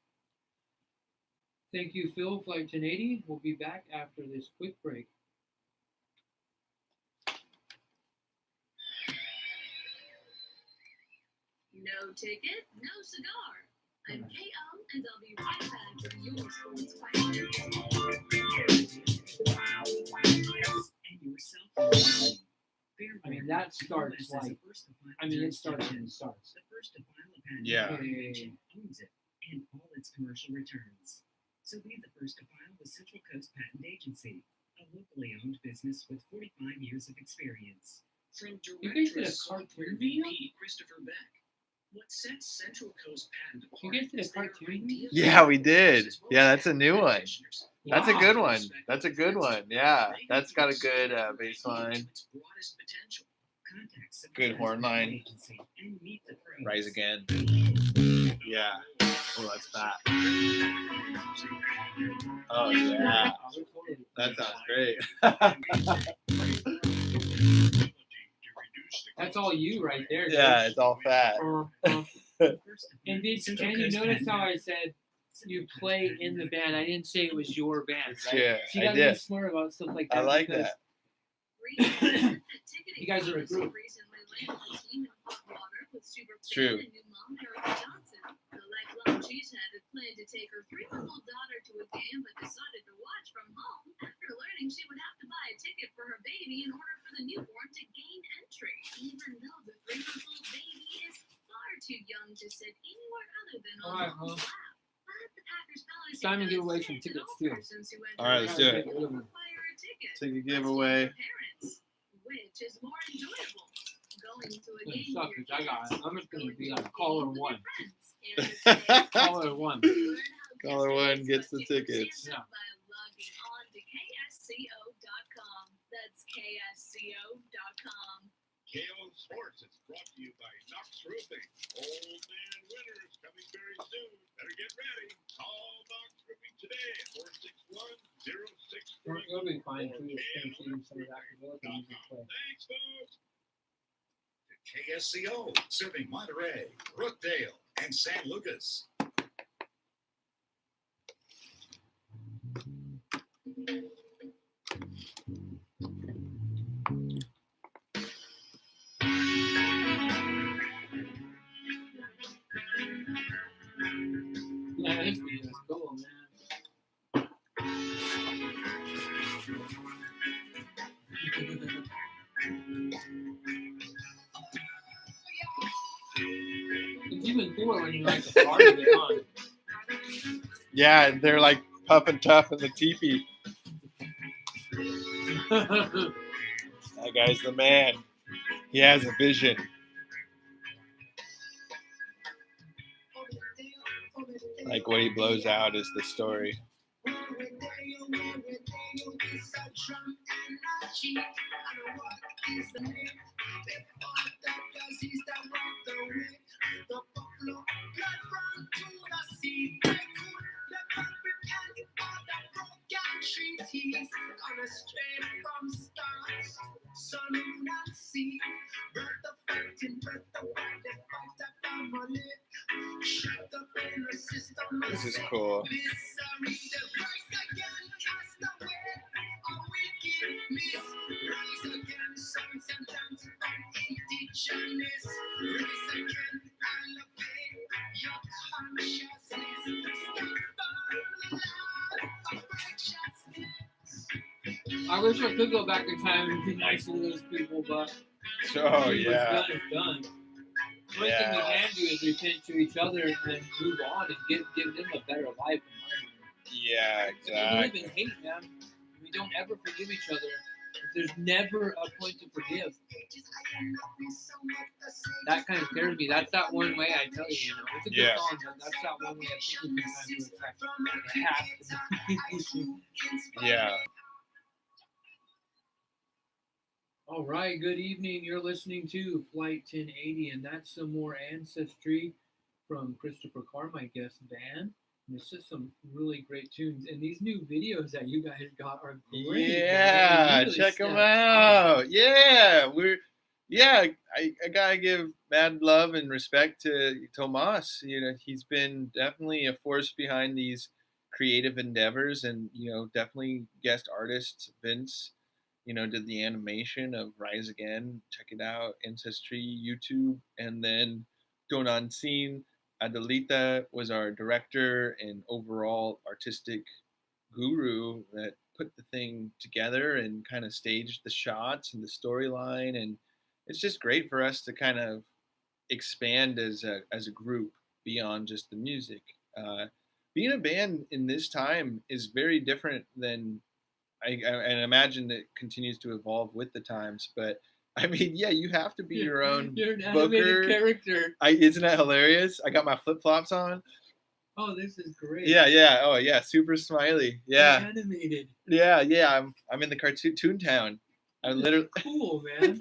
Thank you, Phil. Flight 1080. We'll be back after this quick break. No ticket, no cigar. I'm KO, and I'll be right back with your sports questions. I mean, that starts like, it starts when it starts. Yeah. Owns it and all its commercial returns. So be the first to file with Central Coast Patent Agency, a locally owned business with 45 years of experience. From You guys did a Directress cartoon Software video? VP Christopher Beck. What sets Central Coast Patent apart? You guys did a cartoon video? Yeah, we did. Yeah, that's a new one. That's a good one. That's a good one. Yeah, that's got a good bass line. Good horn line. Rise again. Yeah. Oh, that's fat. Oh, yeah. That sounds great. That's all you right there. Yeah, it's all fat. And you notice how I said you play in the band? I didn't say it was your band, right? Yeah, So you I gotta be did. smart about stuff like that. I like because that. You guys are a group. True. The lifelong cheesehead had planned to take her 3-month-old daughter to a game, but decided to watch from home after learning she would have to buy a ticket for her baby in order for the newborn to gain entry, even though the 3-month-old baby is far too young to sit anywhere other than on mom's lap. But the Packers policy It's time to does give away say some that tickets, all too. persons who enter All right, let's do it. the game require a ticket. Ticket giveaway. Parents, which is more enjoyable? Going to a It game sucks, with which I your got. kids, I'm just gonna going be to a like game caller with your one. friends. Caller one. Caller one gets the tickets. Yeah. By logging on to KSCO.com. That's KSCO.com. KO Sports is brought to you by Knox Roofing. Old Man Winter is coming very soon. Better get ready. Call Knox Roofing today at 461-0633. You'll be fine too. Just gonna see some of that ability you can play. Thanks, folks. KSCO, serving Monterey, Brookdale, and San Lucas. Yeah, this video is cool, man. It's even cooler when you like the party they're on. Yeah, they're like puff and tough in the teepee. That guy's the man. He has a vision. Like what he blows out is the story. This is cool. I wish I could go back in time and be nice to those people, but Oh what's yeah. done is done. The only thing we can do is repent to each other and move on and give them a better life. Yeah, If we live exactly. in hate, man, we don't ever forgive each other. There's never a point to forgive. That kind of scares me. That's that one way I tell you, you know. It's a good Yeah. song, but that's that one way I think sometimes where it's like, it has to be. Yeah. All right, good evening. You're listening to Flight 1080, and that's some more Ancestry from Christopher Carr, my guest band. And it's just some really great tunes, and these new videos that you guys got are great. Yeah, man. Really check them stepped up. out. Yeah, I gotta give mad love and respect to Tomas. You know, he's been definitely a force behind these creative endeavors, and you know, definitely guest artist Vince. You know, did the animation of Rise Again. Check it out, Ancestry YouTube, and then Don Unseen. Adelita was our director and overall artistic guru that put the thing together and kind of staged the shots and the storyline, and it's just great for us to kind of expand as a group beyond just the music. Being a band in this time is very different than and imagine it continues to evolve with the times, but I mean, yeah, you have to be your own You're an animated booker. character. Isn't that hilarious? I got my flip flops on. Oh, this is great. Yeah. Oh, yeah. Super smiley. Yeah. You're animated. Yeah. I'm in the cartoon town. I'm literally Cool, man.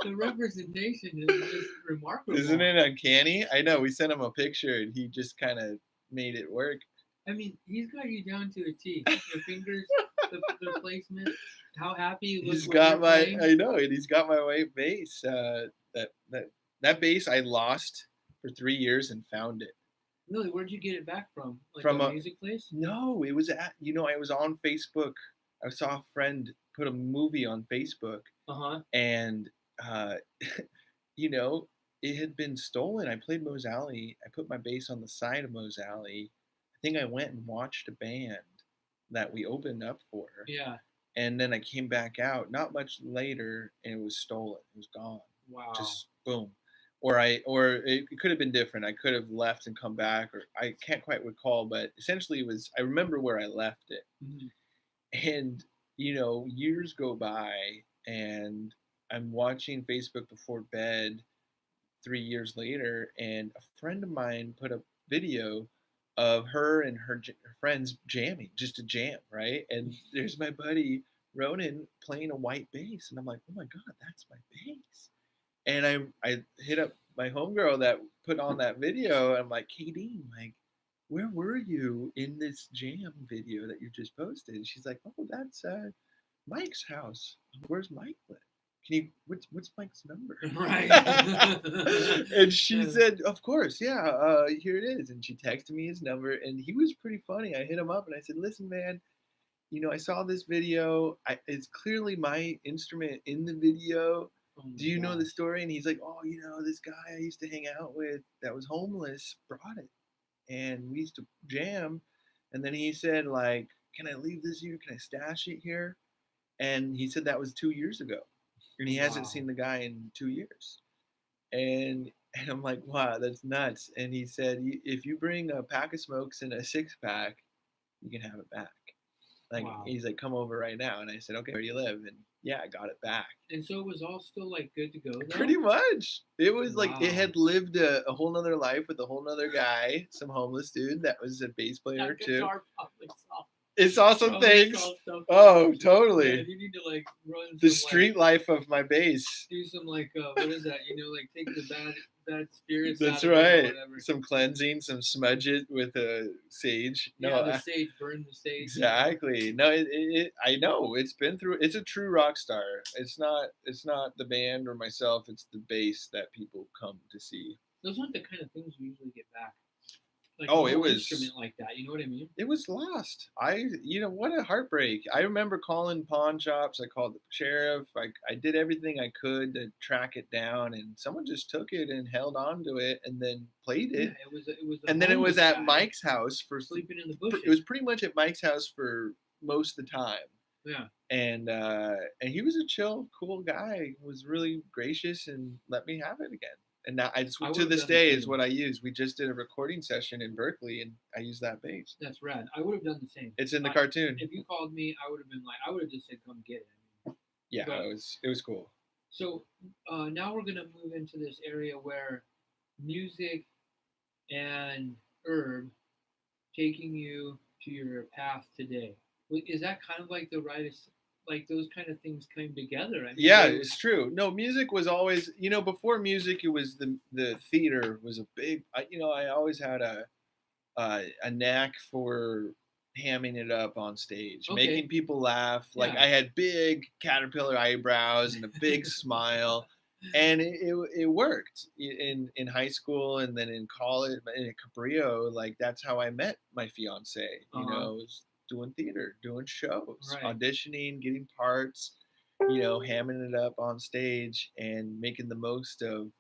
The representation is just remarkable. Isn't it uncanny? I know. We sent him a picture, and he just kind of made it work. I mean, he's got you down to a T. Your fingers, the placement, how happy you look. He's when got you're my. playing. I know, and he's got my white bass. That bass I lost for 3 years and found it. Really, where'd you get it back from? Like From a a music place? No, it was at. I was on Facebook. I saw a friend put a movie on Facebook, and it had been stolen. I played Moe's Alley. I put my bass on the side of Moe's Alley. I think I went and watched a band that we opened up for. Yeah. And then I came back out not much later, and it was stolen. It was gone. Wow. Just boom. Or it could have been different. I could have left and come back, or I can't quite recall. But essentially, I remember where I left it. Mm-hmm. And years go by, and I'm watching Facebook before bed 3 years later, and a friend of mine put a video of her and her friends jamming, just a jam, right? And there's my buddy Ronan playing a white bass, and I'm like, oh my god, that's my bass. And I hit up my homegirl that put on that video, and I'm like, KD, like, where were you in this jam video that you just posted? And she's like, oh, that's Mike's house. Where's Mike live? What's Mike's number? Right. And she said, of course, yeah, here it is. And she texted me his number, and he was pretty funny. I hit him up and I said, listen, man, I saw this video. It's clearly my instrument in the video. Do you know the story? And he's like, oh, this guy I used to hang out with that was homeless brought it. And we used to jam. And then he said, like, can I leave this here? Can I stash it here? And he said that was 2 years ago. And he hasn't seen the guy in 2 years. And I'm like, wow, that's nuts. And he said, if you bring a pack of smokes and a 6-pack, you can have it back. Like, he's like, come over right now. And I said, okay, where do you live? And yeah, I got it back. And so it was all still like good to go though? Pretty much. It was like, it had lived a whole nother life with a whole nother guy, some homeless dude that was a bass player too. It saw some things. Oh, totally. Yeah, you need to like run the street life of my bass. Do some like what is that? Like take the bad spirits. That's out right. Of it or whatever. Some cleansing, some smudge it with a sage. Yeah, the sage, burn the sage. Exactly. No, I know it's been through. It's a true rock star. It's not the band or myself. It's the bass that people come to see. Those aren't the kind of things we usually get back. like Oh, a it whole was- instrument like that. You know what I mean? It was lost. What a heartbreak. I remember calling pawn shops. I called the sheriff. I did everything I could to track it down, and someone just took it and held on to it and then played it. Yeah, it was. A And then it was homeless at guy Mike's house for sleeping in the bushes. it was pretty much at Mike's house for most of the time. Yeah. And he was a chill, cool guy. Was really gracious and let me have it again. And now I to would've this done the day is same. what I use. We just did a recording session in Berkeley, and I used that bass. That's rad. I would have done the same. It's in the I- cartoon. If you called me, I would have been like, I would have just said, "Come get it." Yeah, but- it was cool. So now we're gonna move into this area where music and herb taking you to your path today. Is that kind of like the right? Like those kind of things came together. I mean, Yeah, they- it's true. No, music was always, before music, it was the theater was a big. I always had a knack for hamming it up on stage, Okay. making people laugh. Like Yeah. I had big caterpillar eyebrows and a big smile, and it worked in high school and then in college, in Cabrillo. Like that's how I met my fiance. Was doing theater, doing shows, Right. auditioning, getting parts, hamming it up on stage and making the most of,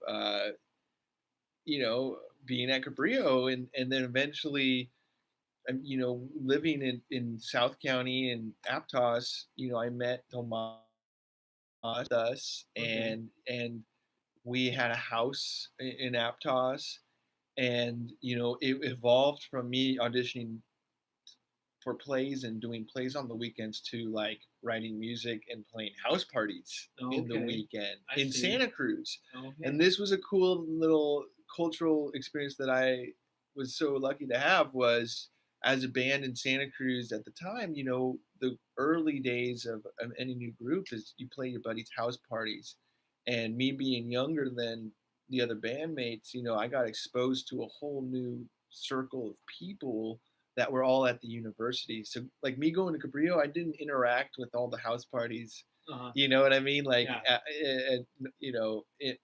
being at Cabrillo and then eventually, living in South County and Aptos, I met Tomas us Okay. and we had a house in Aptos and, it evolved from me auditioning for plays and doing plays on the weekends to like writing music and playing house parties in the Okay. weekend I in see. Santa Cruz. Okay. And this was a cool little cultural experience that I was so lucky to have was as a band in Santa Cruz at the time, the early days of any new group is you play your buddies' house parties. And me being younger than the other bandmates, I got exposed to a whole new circle of people that were all at the university. So like me going to Cabrillo, I didn't interact with all the house parties. Uh-huh. You know what I mean? Like, Yeah.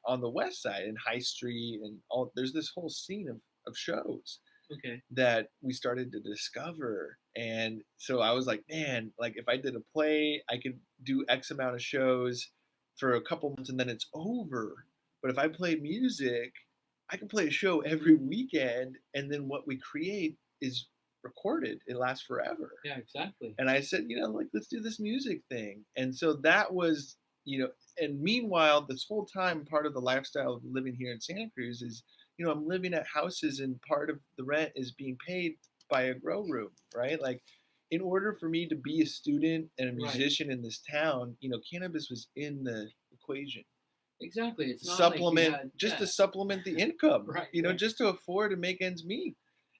on the west side in High Street and all, there's this whole scene of shows Okay. that we started to discover. And so I was like, man, like if I did a play, I could do X amount of shows for a couple months and then it's over. But if I play music, I can play a show every weekend. And then what we create is recorded. It lasts forever. Yeah, exactly. And I said, let's do this music thing. And so that was, and meanwhile, this whole time, part of the lifestyle of living here in Santa Cruz is, I'm living at houses and part of the rent is being paid by a grow room, right? Like, in order for me to be a student and a musician in this town, cannabis was in the equation. Exactly. It's not Supplement, like you had, just to supplement the income, Right, right. just to afford to make ends meet,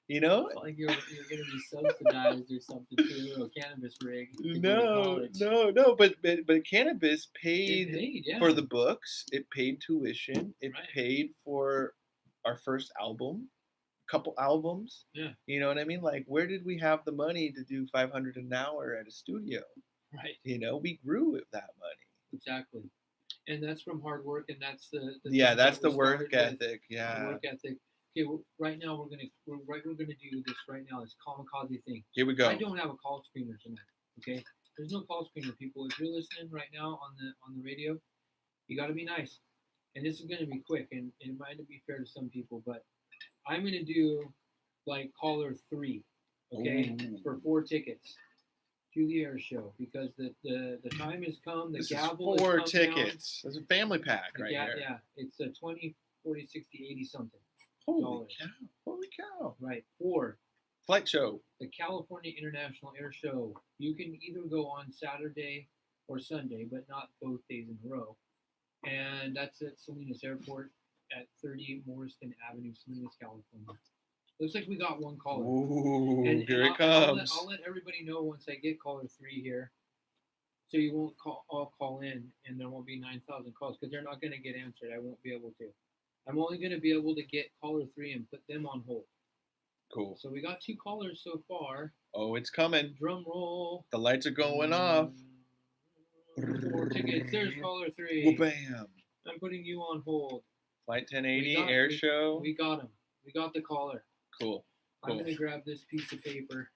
It's not like you're going to be subsidized or something through a cannabis rig. to go to college. No, but cannabis paid, yeah. for the books. It paid tuition. It Right. paid for our first album, couple albums. Yeah. You know what I mean? Like, where did we have the money to do $500 an hour at a studio? Right. We grew with that money. Exactly. And that's from hard work, and that's the Yeah, things that's that the we work started with, ethic. Yeah. the work ethic. Okay, right now we're gonna do this right now. This kamikaze thing. Here we go. I don't have a call screener tonight. Okay, there's no call screener, people. If you're listening right now on the radio, you got to be nice. And this is gonna be quick, and it might not be fair to some people, but I'm gonna do like caller 3, okay, Ooh. for 4 tickets to the air show because the time has come. The This is gavel 4 has come down. tickets. That's a family pack right here. Yeah, it's a 20, 40, 60, 80 something. Holy dollars. cow! Holy cow! Right. 4, Flight show. the California International Air Show. You can either go on Saturday or Sunday, but not both days in a row. And that's at Salinas Airport at 30 Morriston Avenue, Salinas, California. Looks like we got one caller. Ooh, here it I'll comes. I'll let everybody know once I get caller 3 here. So you won't all call in and there won't be 9,000 calls because they're not going to get answered. I won't be able to. I'm only going to be able to get caller 3 and put them on hold. Cool. So we got 2 callers so far. Oh, it's coming. Drum roll. The lights are going off. 4 tickets. There's caller 3. Well, bam. I'm putting you on hold. Flight 1080 We got- air we- show. We got him. We got the caller. Cool. I'm Cool. gonna grab this piece of paper.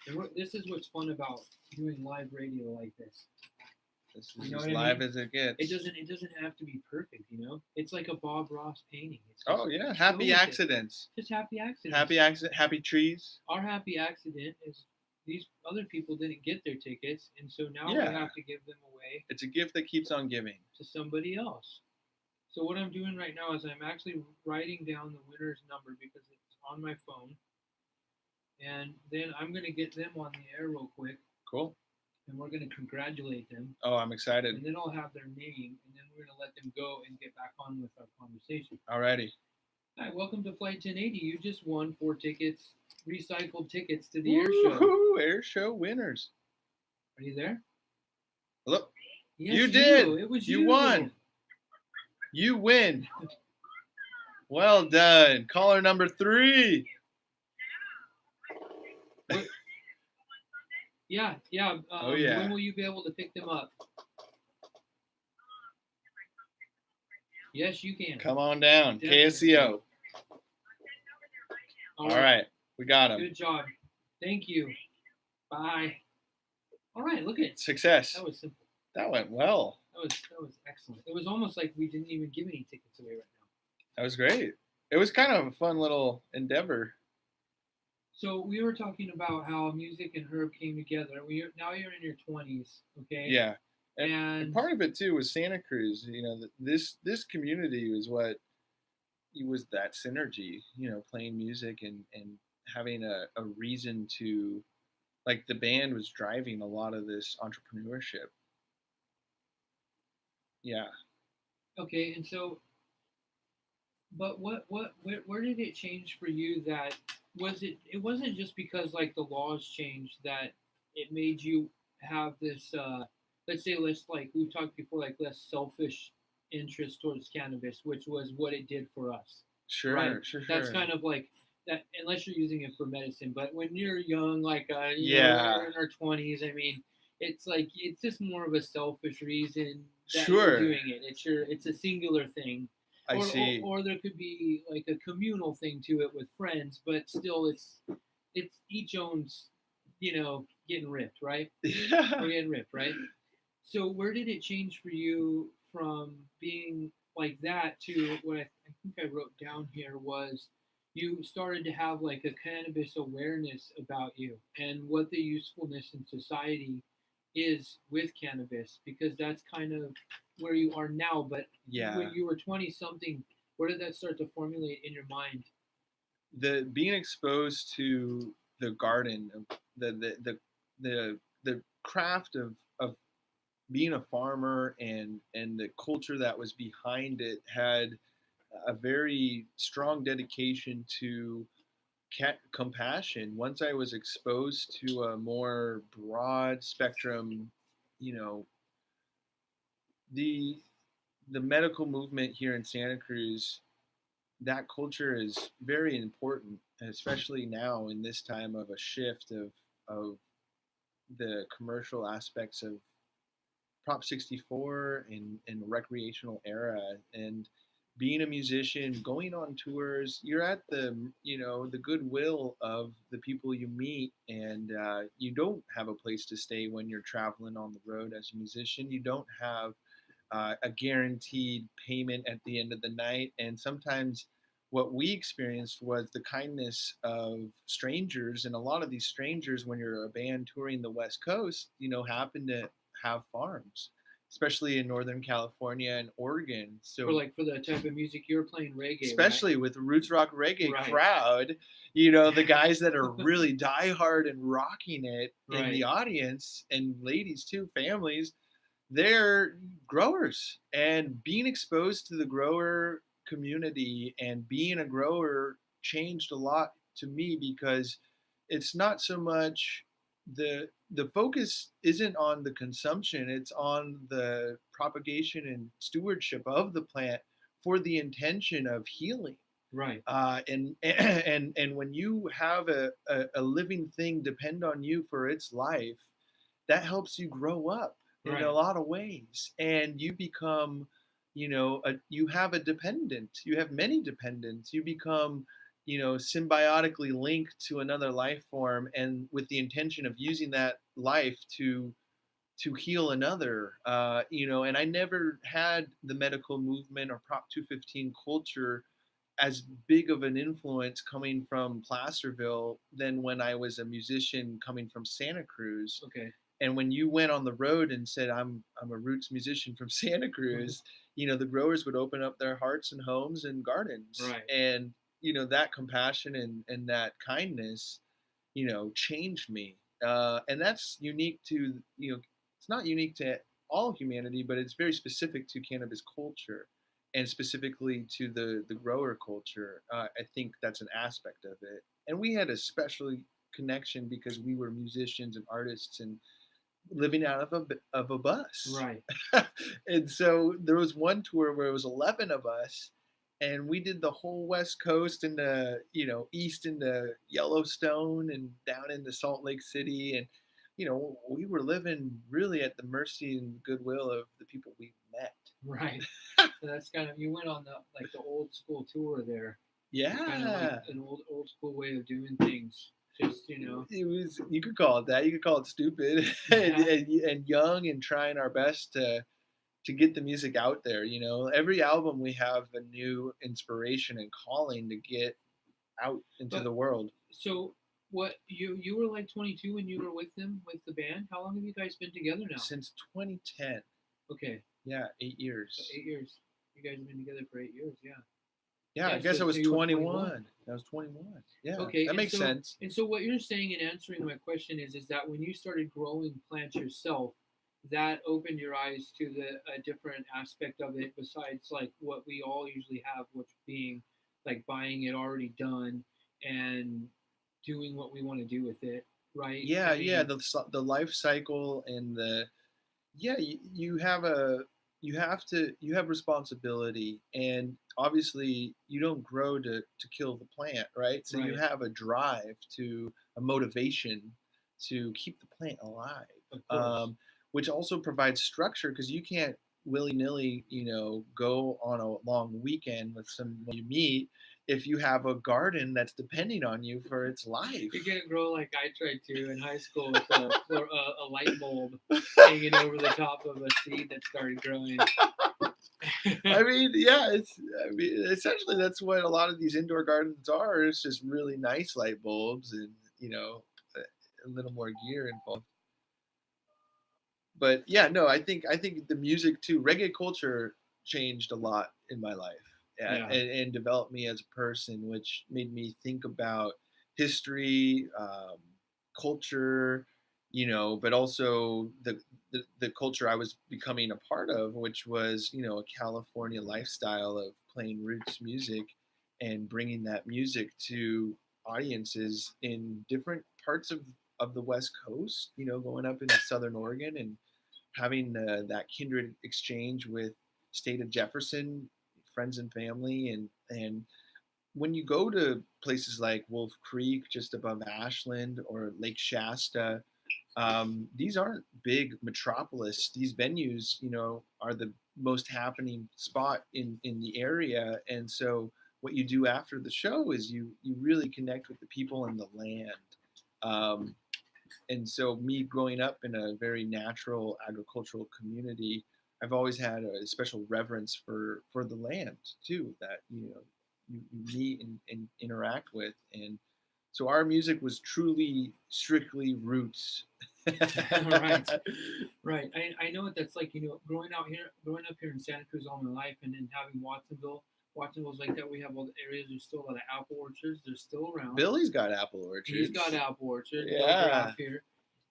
And this is what's fun about doing live radio like this. This You is know as what I live mean? as it gets. It doesn't have to be perfect, you know. It's like a Bob Ross painting. It's just, Oh yeah, just go happy with it. accidents. Just happy accidents. Happy accident. Happy trees. Our happy accident is these other people didn't get their tickets, and so now Yeah. we have to give them away It's a gift that keeps on giving. to somebody else. So what I'm doing right now is I'm actually writing down the winner's number because it's on my phone, and then I'm gonna get them on the air real quick, Cool. and we're gonna congratulate them, Oh, I'm excited. and then I'll have their name, and then we're gonna let them go and get back on with our conversation. Alrighty. Hi, welcome to Flight 1080. You just won 4 tickets, recycled tickets to the air show. Woohoo, air show winners. Are you there? Hello. Yes, You did. It was You won. You win. Well done. Caller number 3. Yeah. Oh, yeah. When will you be able to pick them up? Yes, you can. Come on down. Definitely. KSCO. All right. We got him. Good job. Thank you. Bye. All right. Look at Success. that was simple. That went well. That was excellent. It was almost like we didn't even give any tickets away right now. That was great. It was kind of a fun little endeavor. So we were talking about how music and Herb came together. Now you're in your 20s, okay? Yeah. And part of it too was Santa Cruz. You know, this community was what it was, that synergy. You know, playing music and having a reason to, like, the band was driving a lot of this entrepreneurship. Yeah. Okay, and so, but where did it change for you? That it wasn't just because like the laws changed that it made you have this let's say like we've talked before, like less selfish interest towards cannabis, which was what it did for us. Sure, right? sure. That's kind of like that, unless you're using it for medicine. But when you're young, like Yeah. we're in our 20s, I mean, it's like it's just more of a selfish reason that Sure. you're doing it. It's a singular thing. I see. Or there could be like a communal thing to it with friends, but still, it's each owns, getting ripped, right? We're getting ripped, right? So where did it change for you from being like that to what I think I wrote down here was you started to have like a cannabis awareness about you and what the usefulness in society is with cannabis, because that's kind of where you are now. But Yeah. when you were 20 something, where did that start to formulate in your mind? The being exposed to the garden, the craft of being a farmer and the culture that was behind it had a very strong dedication to compassion. Once I was exposed to a more broad spectrum, the medical movement here in Santa Cruz, that culture is very important, especially now in this time of a shift of the commercial aspects of Prop 64 and recreational era. And being a musician, going on tours, you're at the goodwill of the people you meet, and you don't have a place to stay when you're traveling on the road as a musician. You don't have a guaranteed payment at the end of the night. And sometimes what we experienced was the kindness of strangers. And a lot of these strangers, when you're a band touring the West Coast, happen to have farms, especially in Northern California and Oregon. So for the type of music you're playing, reggae, especially right? with the roots rock reggae Right. crowd, the guys that are really diehard and rocking it in Right. the audience, and ladies too, families, they're growers. And being exposed to the grower community and being a grower changed a lot to me, because it's not so much the focus isn't on the consumption, it's on the propagation and stewardship of the plant for the intention of healing. Right. And when you have a living thing depend on you for its life, that helps you grow up in Right. a lot of ways, and you become, you have a dependent, you have many dependents, you become, symbiotically linked to another life form, and with the intention of using that life to heal another. And I never had the medical movement or Prop 215 culture as big of an influence coming from Placerville than when I was a musician coming from Santa Cruz. Okay. And when you went on the road and said, I'm a roots musician from Santa Cruz, the growers would open up their hearts and homes and gardens. Right. And, that compassion and that kindness, changed me. And that's unique to, it's not unique to all humanity, but it's very specific to cannabis culture and specifically to the grower culture. I think that's an aspect of it. And we had a special connection because we were musicians and artists and living out of a bus. Right. And so there was one tour where it was 11 of us, and we did the whole West Coast and the, east into Yellowstone and down into Salt Lake City. And, we were living really at the mercy and goodwill of the people we met. Right. So that's kind of, you went on the old school tour there. Yeah. Kind of like an old school way of doing things. Just, It was, you could call it that. You could call it stupid and young, and trying our best to get the music out there. Every album we have a new inspiration and calling to get out into the world. So what, you were like 22 when you were with them, with the band? How long have you guys been together now? Since 2010. Okay. Yeah, 8 years. So 8 years. You guys have been together for 8 years, yeah. Yeah, I guess I was 21. I was 21. Yeah, okay, that makes sense. And so what you're saying in answering my question is that when you started growing plants yourself, that opened your eyes to a different aspect of it besides like what we all usually have, which being like buying it already done and doing what we want to do with it, right? Yeah, the life cycle and you have responsibility, and obviously you don't grow to kill the plant, right? So you have a drive, a motivation to keep the plant alive, which also provides structure, because you can't willy-nilly go on a long weekend with someone you meet if you have a garden that's depending on you for its life. You can't grow like I tried to in high school with a light bulb hanging over the top of a seed that started growing. I mean, essentially that's what a lot of these indoor gardens are. It's just really nice light bulbs and, a little more gear involved. But yeah, no, I think the music too, reggae culture changed a lot in my life. And developed me as a person, which made me think about history, culture, but also the culture I was becoming a part of, which was, a California lifestyle of playing roots music and bringing that music to audiences in different parts of the West Coast, going up into Southern Oregon and having that kindred exchange with state of Jefferson, friends and family. And when you go to places like Wolf Creek, just above Ashland, or Lake Shasta, these aren't big metropolis. These venues, are the most happening spot in the area. And so what you do after the show is you really connect with the people and the land. And so me growing up in a very natural agricultural community, I've always had a special reverence for the land too, that you meet and interact with. And so our music was truly strictly roots. Right. I know what that's like, growing up here in Santa Cruz all my life, and then having Watsonville's like that. We have all the areas. There's still a lot of apple orchards. They're still around. Billy's got apple orchards. He's got apple orchards. Yeah. Here.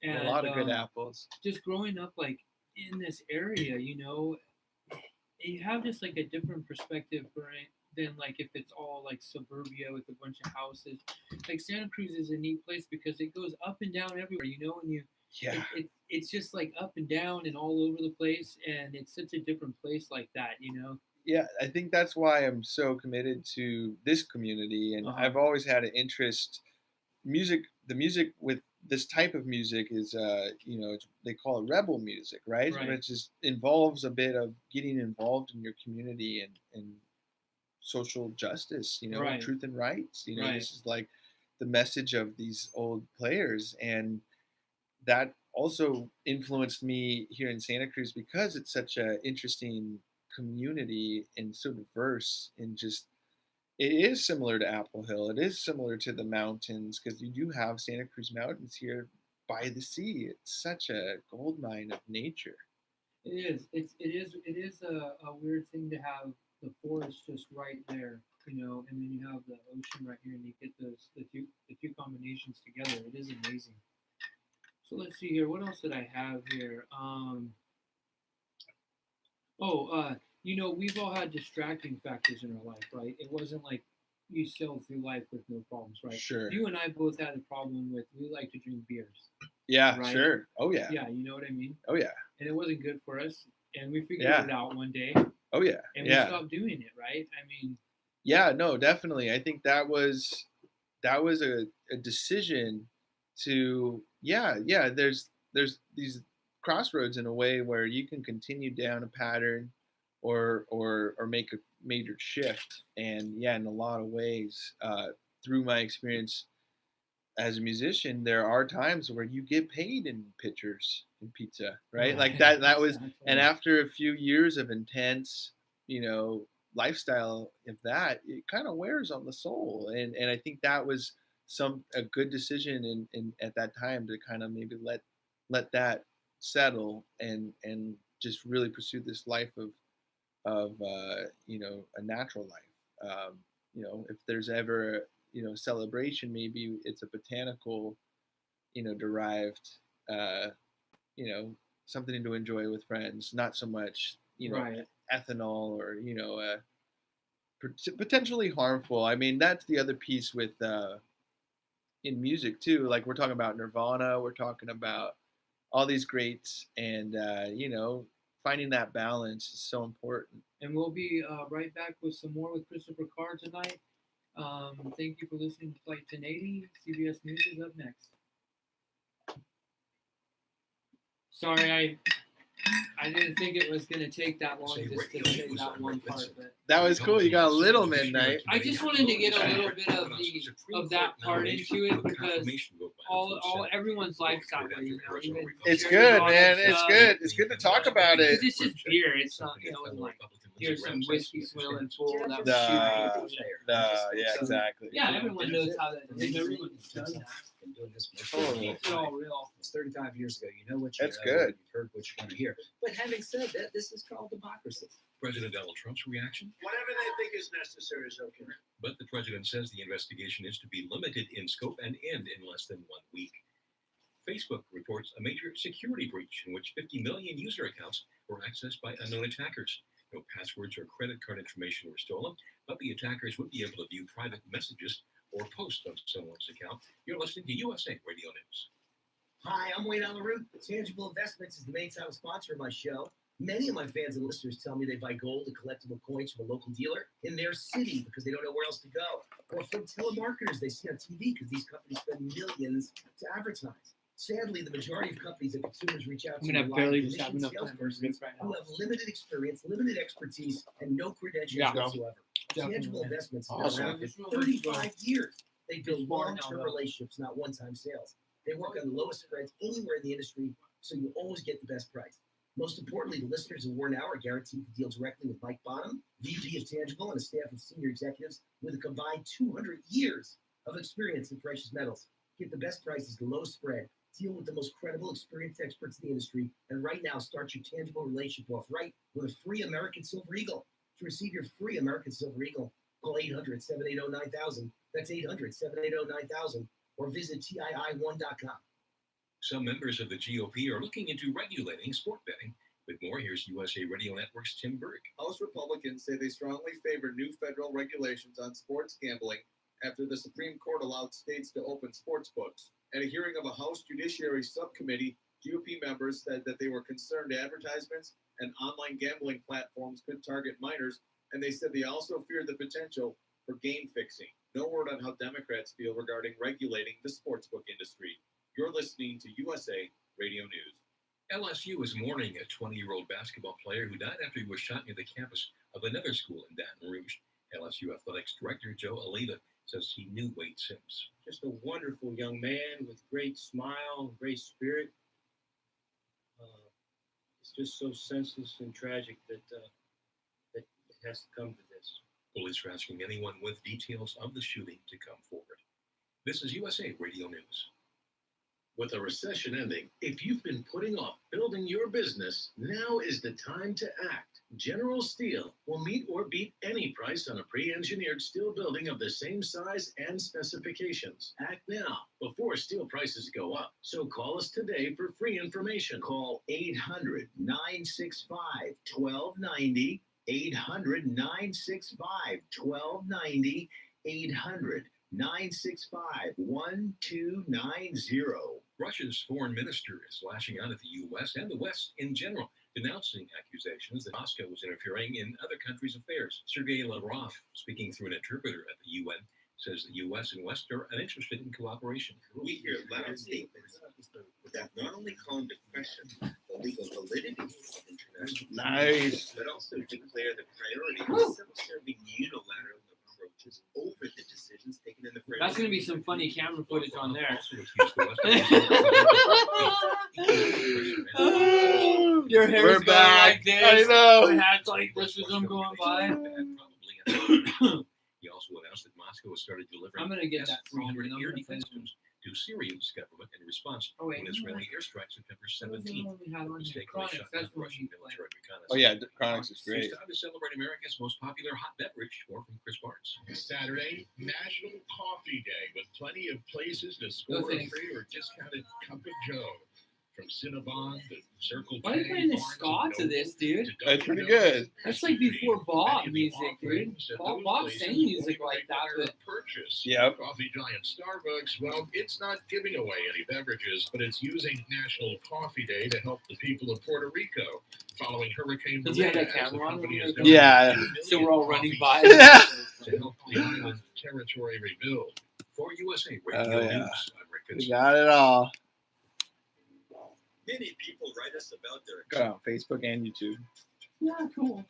And a lot of good apples. Just growing up like in this area, you have just like a different perspective than like if it's all like suburbia with a bunch of houses. Like Santa Cruz is a neat place because it goes up and down everywhere, and it's just like up and down and all over the place, and it's such a different place like that, Yeah, I think that's why I'm so committed to this community, and I've always had an interest. The music with this type of music is, they call it rebel music, right? Which just involves a bit of getting involved in your community and social justice, Right. truth and rights. Right. This is like the message of these old players, and that also influenced me here in Santa Cruz because it's such a interesting community and so diverse, and just it is similar to Apple Hill. It is similar to the mountains because you do have Santa Cruz Mountains here by the sea. It's such a gold mine of nature. It is. It is a weird thing to have the forest just right there, and then you have the ocean right here, and you get the two combinations together. It is amazing. So let's see here. What else did I have here? We've all had distracting factors in our life, right? It wasn't like you sailed through life with no problems, right? Sure. You and I both had a problem with we like to drink beers. Yeah, right? sure. Oh yeah. Yeah, you know what I mean? Oh yeah. And it wasn't good for us, and we figured Yeah. it out one day. Oh yeah. And Yeah. we stopped doing it, right? I mean, Yeah, no, definitely. I think that was a decision to there's these crossroads in a way where you can continue down a pattern or make a major shift. And yeah, in a lot of ways, through my experience as a musician, there are times where you get paid in pitchers and pizza, right? Like that was, and after a few years of intense, lifestyle of that, it kind of wears on the soul. And I think that was a good decision in at that time to kind of maybe let that settle and just really pursue this life of a natural life. If there's ever celebration, maybe it's a botanical derived something to enjoy with friends, not so much right. ethanol or potentially harmful. I mean, that's the other piece with in music too. Like we're talking about Nirvana, we're talking about all these greats, and finding that balance is so important. And we'll be right back with some more with Christopher Carr tonight. Thank you for listening to Flight 1080. CBS News is up next. Sorry, I didn't think it was going to take that long just to say that one part. But that was cool. You got a little midnight. I just wanted to get a little bit of that part into it because everyone's life's that way. It's good, man. It's good. It's good to talk about it. It's just beer. It's not like here's some whiskey swilling full. Yeah, exactly. Yeah, everyone knows how that is. Everyone's done that. It's all real. It's 35 years ago. You know what you That's know. good. You've heard what you want to hear. But having said that, this is called democracy. President Donald Trump's reaction? Whatever they think is necessary is okay. But the president says the investigation is to be limited in scope and end in less than 1 week. Facebook reports a major security breach in which 50 million user accounts were accessed by unknown attackers. No passwords or credit card information were stolen, but the attackers would be able to view private messages or posts on someone's account. You're listening to USA Radio News. Hi, I'm Wayne on the Route. Tangible Investments is the main title sponsor of my show. Many of my fans and listeners tell me they buy gold and collectible coins from a local dealer in their city because they don't know where else to go. Or from telemarketers they see on TV because these companies spend millions to advertise. Sadly, the majority of companies that consumers reach out to I'm gonna rely on barely just have commissioned enough time salespersons right who now. have limited experience, limited expertise, and no credentials whatsoever. Tangible Investments has been around for 35 years. They build long-term relationships, not one-time sales. They work on the lowest spreads anywhere in the industry, so you always get the best price. Most importantly, the listeners of War Now are guaranteed to deal directly with Mike Bonham, VP of Tangible, and a staff of senior executives with a combined 200 years of experience in precious metals. Get the best prices, the lowest spread. Deal with the most credible, experienced experts in the industry. And right now, start your Tangible relationship off right with a free American Silver Eagle. To receive your free American Silver Eagle, call 800-780-9000. That's 800-780-9000. Or visit TII1.com. Some members of the GOP are looking into regulating sport betting. With more, here's USA Radio Network's Tim Berg. House Republicans say they strongly favor new federal regulations on sports gambling after the Supreme Court allowed states to open sports books. At a hearing of a House Judiciary Subcommittee, GOP members said that they were concerned advertisements and online gambling platforms could target minors, and they said they also feared the potential for game fixing. No word on how Democrats feel regarding regulating the sportsbook industry. You're listening to USA Radio News. LSU is mourning a 20-year-old basketball player who died after he was shot near the campus of another school in Baton Rouge. LSU Athletics Director Joe Oliva says he knew Wade Sims. Just a wonderful young man with great smile, great spirit. It's just so senseless and tragic that it has to come to this. Police are asking anyone with details of the shooting to come forward. This is USA Radio News. With a recession ending, if you've been putting off building your business, now is the time to act. General Steel will meet or beat any price on a pre-engineered steel building of the same size and specifications. Act now before steel prices go up. So call us today for free information. Call 800-965-1290, 800-965-1290, 800-965-1290. Russia's foreign minister is lashing out at the U.S. and the West in general, denouncing accusations that Moscow was interfering in other countries' affairs. Sergei Lavrov, speaking through an interpreter at the UN, says the U.S. and West are uninterested in cooperation. We hear loud statements that not only call into question the legal validity of international Nice. but also declare the priority of self-serving unilateral approaches over the decisions taken in the framework. That's going to be some funny camera footage on there. Your hair's We're going back. like this. I know. My hat's like this as I'm going by. He also announced that Moscow has started delivering I'm gonna get that S-300 song, air and I'm gonna defense systems to Syria's government in response Oh, to wait, an Israeli airstrike September 17th. we had on here? Mistakenly Chronics, shot that's down what Russian we play. military reconnaissance. Oh yeah, Chronics is great. It's time to celebrate America's most popular hot beverage. More from Chris Barnes. Saturday, National Coffee Day, with plenty of places to No score a thanks. free or discounted cup of Joe. From Cinnabon to Circle Why are you K, playing the Barnes ska and to Noble this, dude? That's pretty good. That's like before Bob Many of the music, dude. offerings at Bob those places sang music won't like even that, require but a purchase. Yep. Coffee giant Starbucks, well, it's not giving away any beverages, but it's using National Coffee Day to help the people of Puerto Rico following Hurricane Did you have Maria, that as the camera on company when has you were donated Yeah. 1 million so we're all running coffee by. Yeah. to help the island's territory rebuild. For USA Radio Oh, yeah. News, I'm Rick We Vincent. got it all. Many people write us about their Go on Facebook and YouTube. Yeah, cool.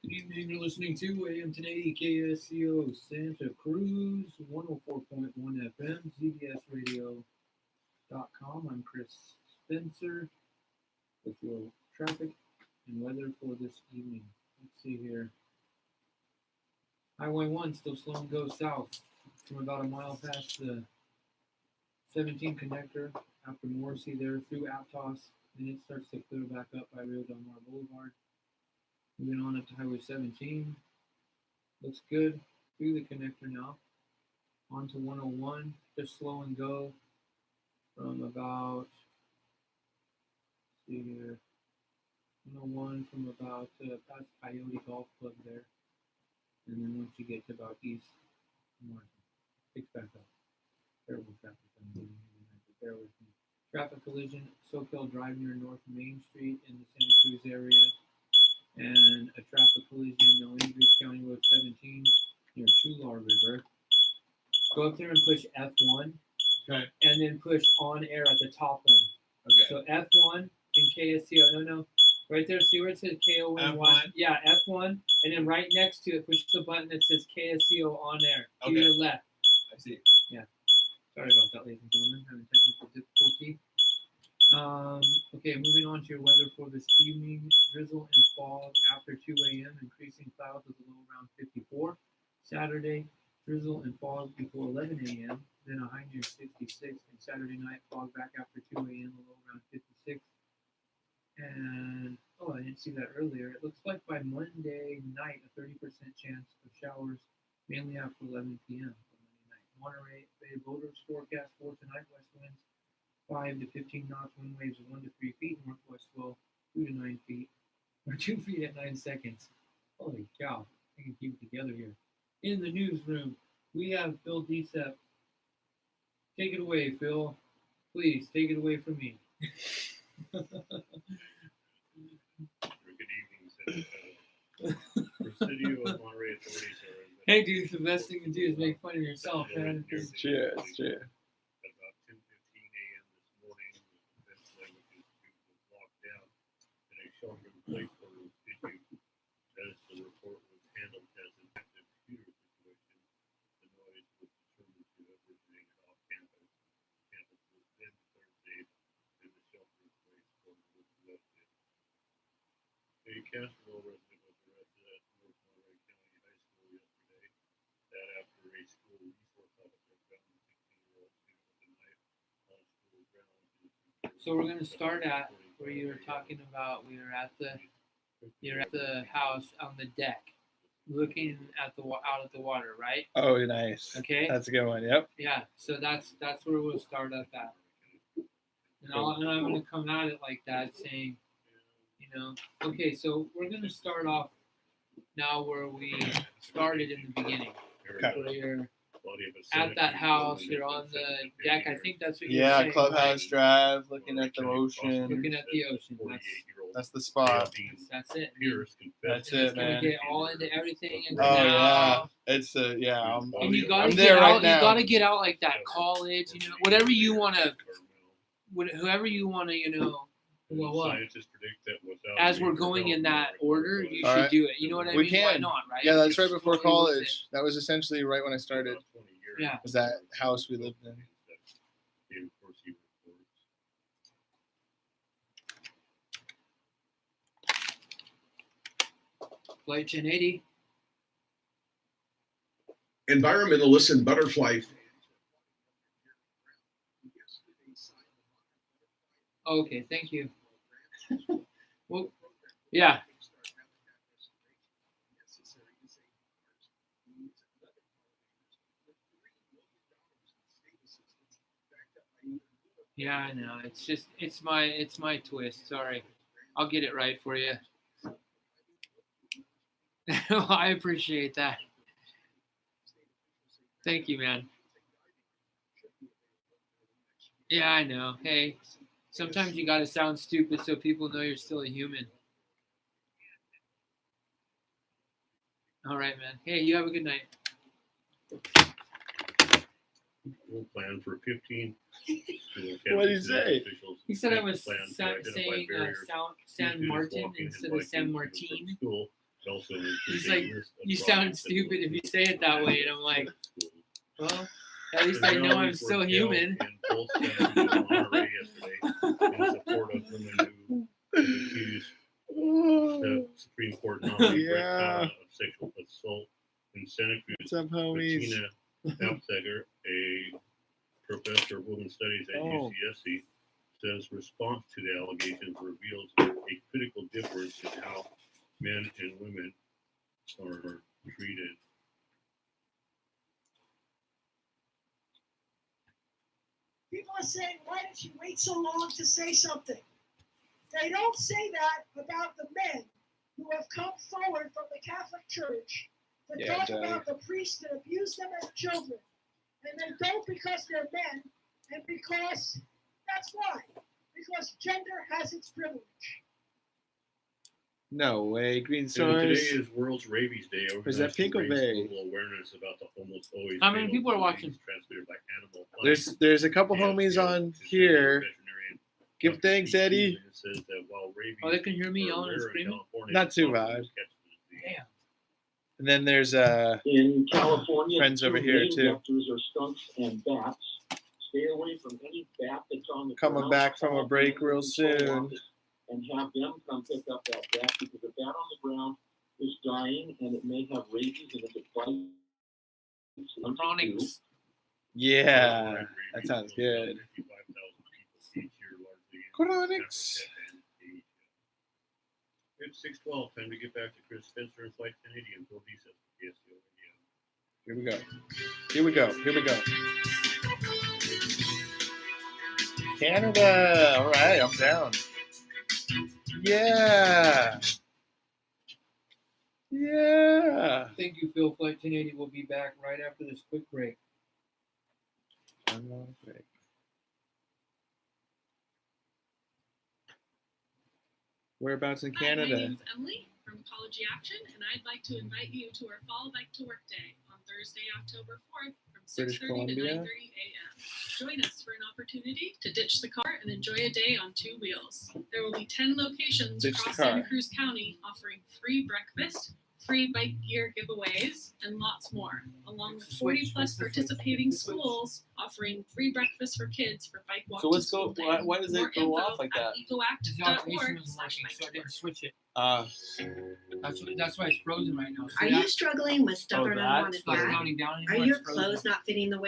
Good evening. You're listening to AM 1080 KSCO Santa Cruz 104.1 FM, ZBSradio.com. I'm Chris Spencer with your traffic and weather for this evening. Let's see here. Highway 1 still slow and go south from about a mile past the 17 connector after Morrissey there through Aptos. Then it starts to clear back up by Rio Del Mar Boulevard. Moving on up to Highway 17. Looks good through the connector now. On to 101. Just slow and go from about, see here, 101 from about past Coyote Golf Club there. And then once you get to about East Martin, picks back up. Terrible traffic. Bear with me. Traffic collision, Soquel Drive near North Main Street in the Santa Cruz area. And a traffic collision in Andrews County Road 17 near Chular River. Go up there and push F1. Okay. And then push on air at the top one. Okay. So F1 and KSCO. No. Right there, see where it says KON1? F1? Yeah, F1. And then right next to it, push the button that says KSCO on air. To Okay. your left. I see. Yeah. Sorry about that, ladies and gentlemen. Having technical difficulty. Okay, moving on to your weather for this evening. Drizzle and fog after 2 a.m. Increasing clouds with a low around 54. Saturday, drizzle and fog before 11 a.m. Then a high near 66. And Saturday night, fog back after 2 a.m. A low around 56. And, oh, I didn't see that earlier. It looks like by Monday night, a 30% chance of showers, mainly after 11 p.m. on Monday night. Monterey Bay voters forecast for tonight, west winds 5 to 15 knots, wind waves of 1 to 3 feet, northwest swell 2 to 9 feet, or 2 feet at 9 seconds. Holy cow, I can keep it together here. In the newsroom, we have Phil Decep. Take it away, Phil. Please, take it away from me. Good evening, Senator. Presidio of Monterey authorities are Hey, dude, the best thing to do is make fun of yourself, man. Cheers, cheers. At about 10:15 a.m. this morning, the defense languages was locked down in a shelter-in-place order was issued. As the report was handled as an active shooter situation, the noise was determined to have originated off campus. Campus was then declared safe, and the shelter-in-place order was lifted. A Castro resident was arrested at North Monterey County High School yesterday. That after a school resource officer found the 16-year-old student with a knife on school grounds. So we're gonna start at where you were talking about. You're at the house on the deck, looking at out at the water, right? Oh, nice. Okay. That's a good one. Yep. Yeah. So that's where we'll start at that. And I'm gonna come at it like that, saying, okay. So we're gonna start off now where we started in the beginning. Okay. Where you're at that house, you're on the deck. I think that's what you're Yeah, saying. Clubhouse right? Drive, looking at the ocean. Looking at the ocean. That's the spot. That's it. That's It's it, gonna man. get all into everything. And Oh now. yeah, it's yeah. And you gotta I'm get there out. right now. You gotta get out like that. College, whatever you wanna, whoever you wanna, well, what? Scientists predict that without As we're going in that order, you All should right. do it. You know what I We mean? can. Why not, right? Yeah, that's right It's before totally worth it. college. That was essentially right when I started. Yeah. Was that house we lived in? Flight 1080. Environmentalists and butterfly. Okay, thank you. Well, yeah. Yeah, I know. It's my twist. Sorry. I'll get it right for you. Well, I appreciate that. Thank you, man. Yeah, I know. Hey, sometimes you gotta sound stupid so people know you're still a human. All right, man. Hey, you have a good night. We'll plan for 15. What did he say? He said I was saying San Martin instead of San Martin. He's like, you sound stupid if you say it that way. And I'm like, well, at least I know I'm still human. In support of women who accused the Supreme Court nominee of sexual assault in Santa Cruz. What's up, homies? Bettina Hauptseger, a professor of women's studies at UCSC, says response to the allegations reveals a critical difference in how men and women are treated. People are saying, why did you wait so long to say something? They don't say that about the men who have come forward from the Catholic Church to talk about the priests that abuse them as children. And they don't because they're men, and because, that's why. Because gender has its privilege. No way, Green And Stars. today is World's Rabies Day. Is that pink or beige? Global awareness about the almost always. How many people are watching? Transmitted by animal. There's a couple homies on here. Give thanks, Eddie. Says that while rabies Oh, they can hear me yelling and screaming? Not too bad. Damn. And then there's In California, friends over two here main too. vectors are skunks and bats. Stay away from any bat that's on the Coming ground. back from a break real Control soon. office and have them come pick up that bat, because the bat on the ground is dying and it may have rabies, and if it bites, Chronics. Yeah, that sounds good. Chronics. It's 6:12. Time to get back to Chris Spencer and Flight 1080 and Phil Deesa for KSCO Radio. Here we go. Here we go. Here we go. Canada. All right, I'm down. Yeah. Yeah. Thank you, Phil. Flight 1080 will be back right after this quick break. One long break. Whereabouts in Hi, my Canada? name's Emily. from Ecology Action, and I'd like to invite you to our Fall Bike to Work Day on Thursday, October 4th from British 6:30 to Columbia. 9:30 a.m. Join us for an opportunity to ditch the car and enjoy a day on two wheels. There will be 10 locations Ditch the across car. Santa Cruz County offering free breakfast, free bike gear giveaways, and lots more, along with 40 plus participating schools offering free breakfast for kids for bike walk So to let's school go. day. Why does More it go info off like at that? The automation wasn't ecoact.org/bike working, so I didn't switch it. That's why it's frozen right now. Are you struggling with stubborn that? unwanted It's not fat? counting down Are anymore. your It's frozen. clothes not fitting the way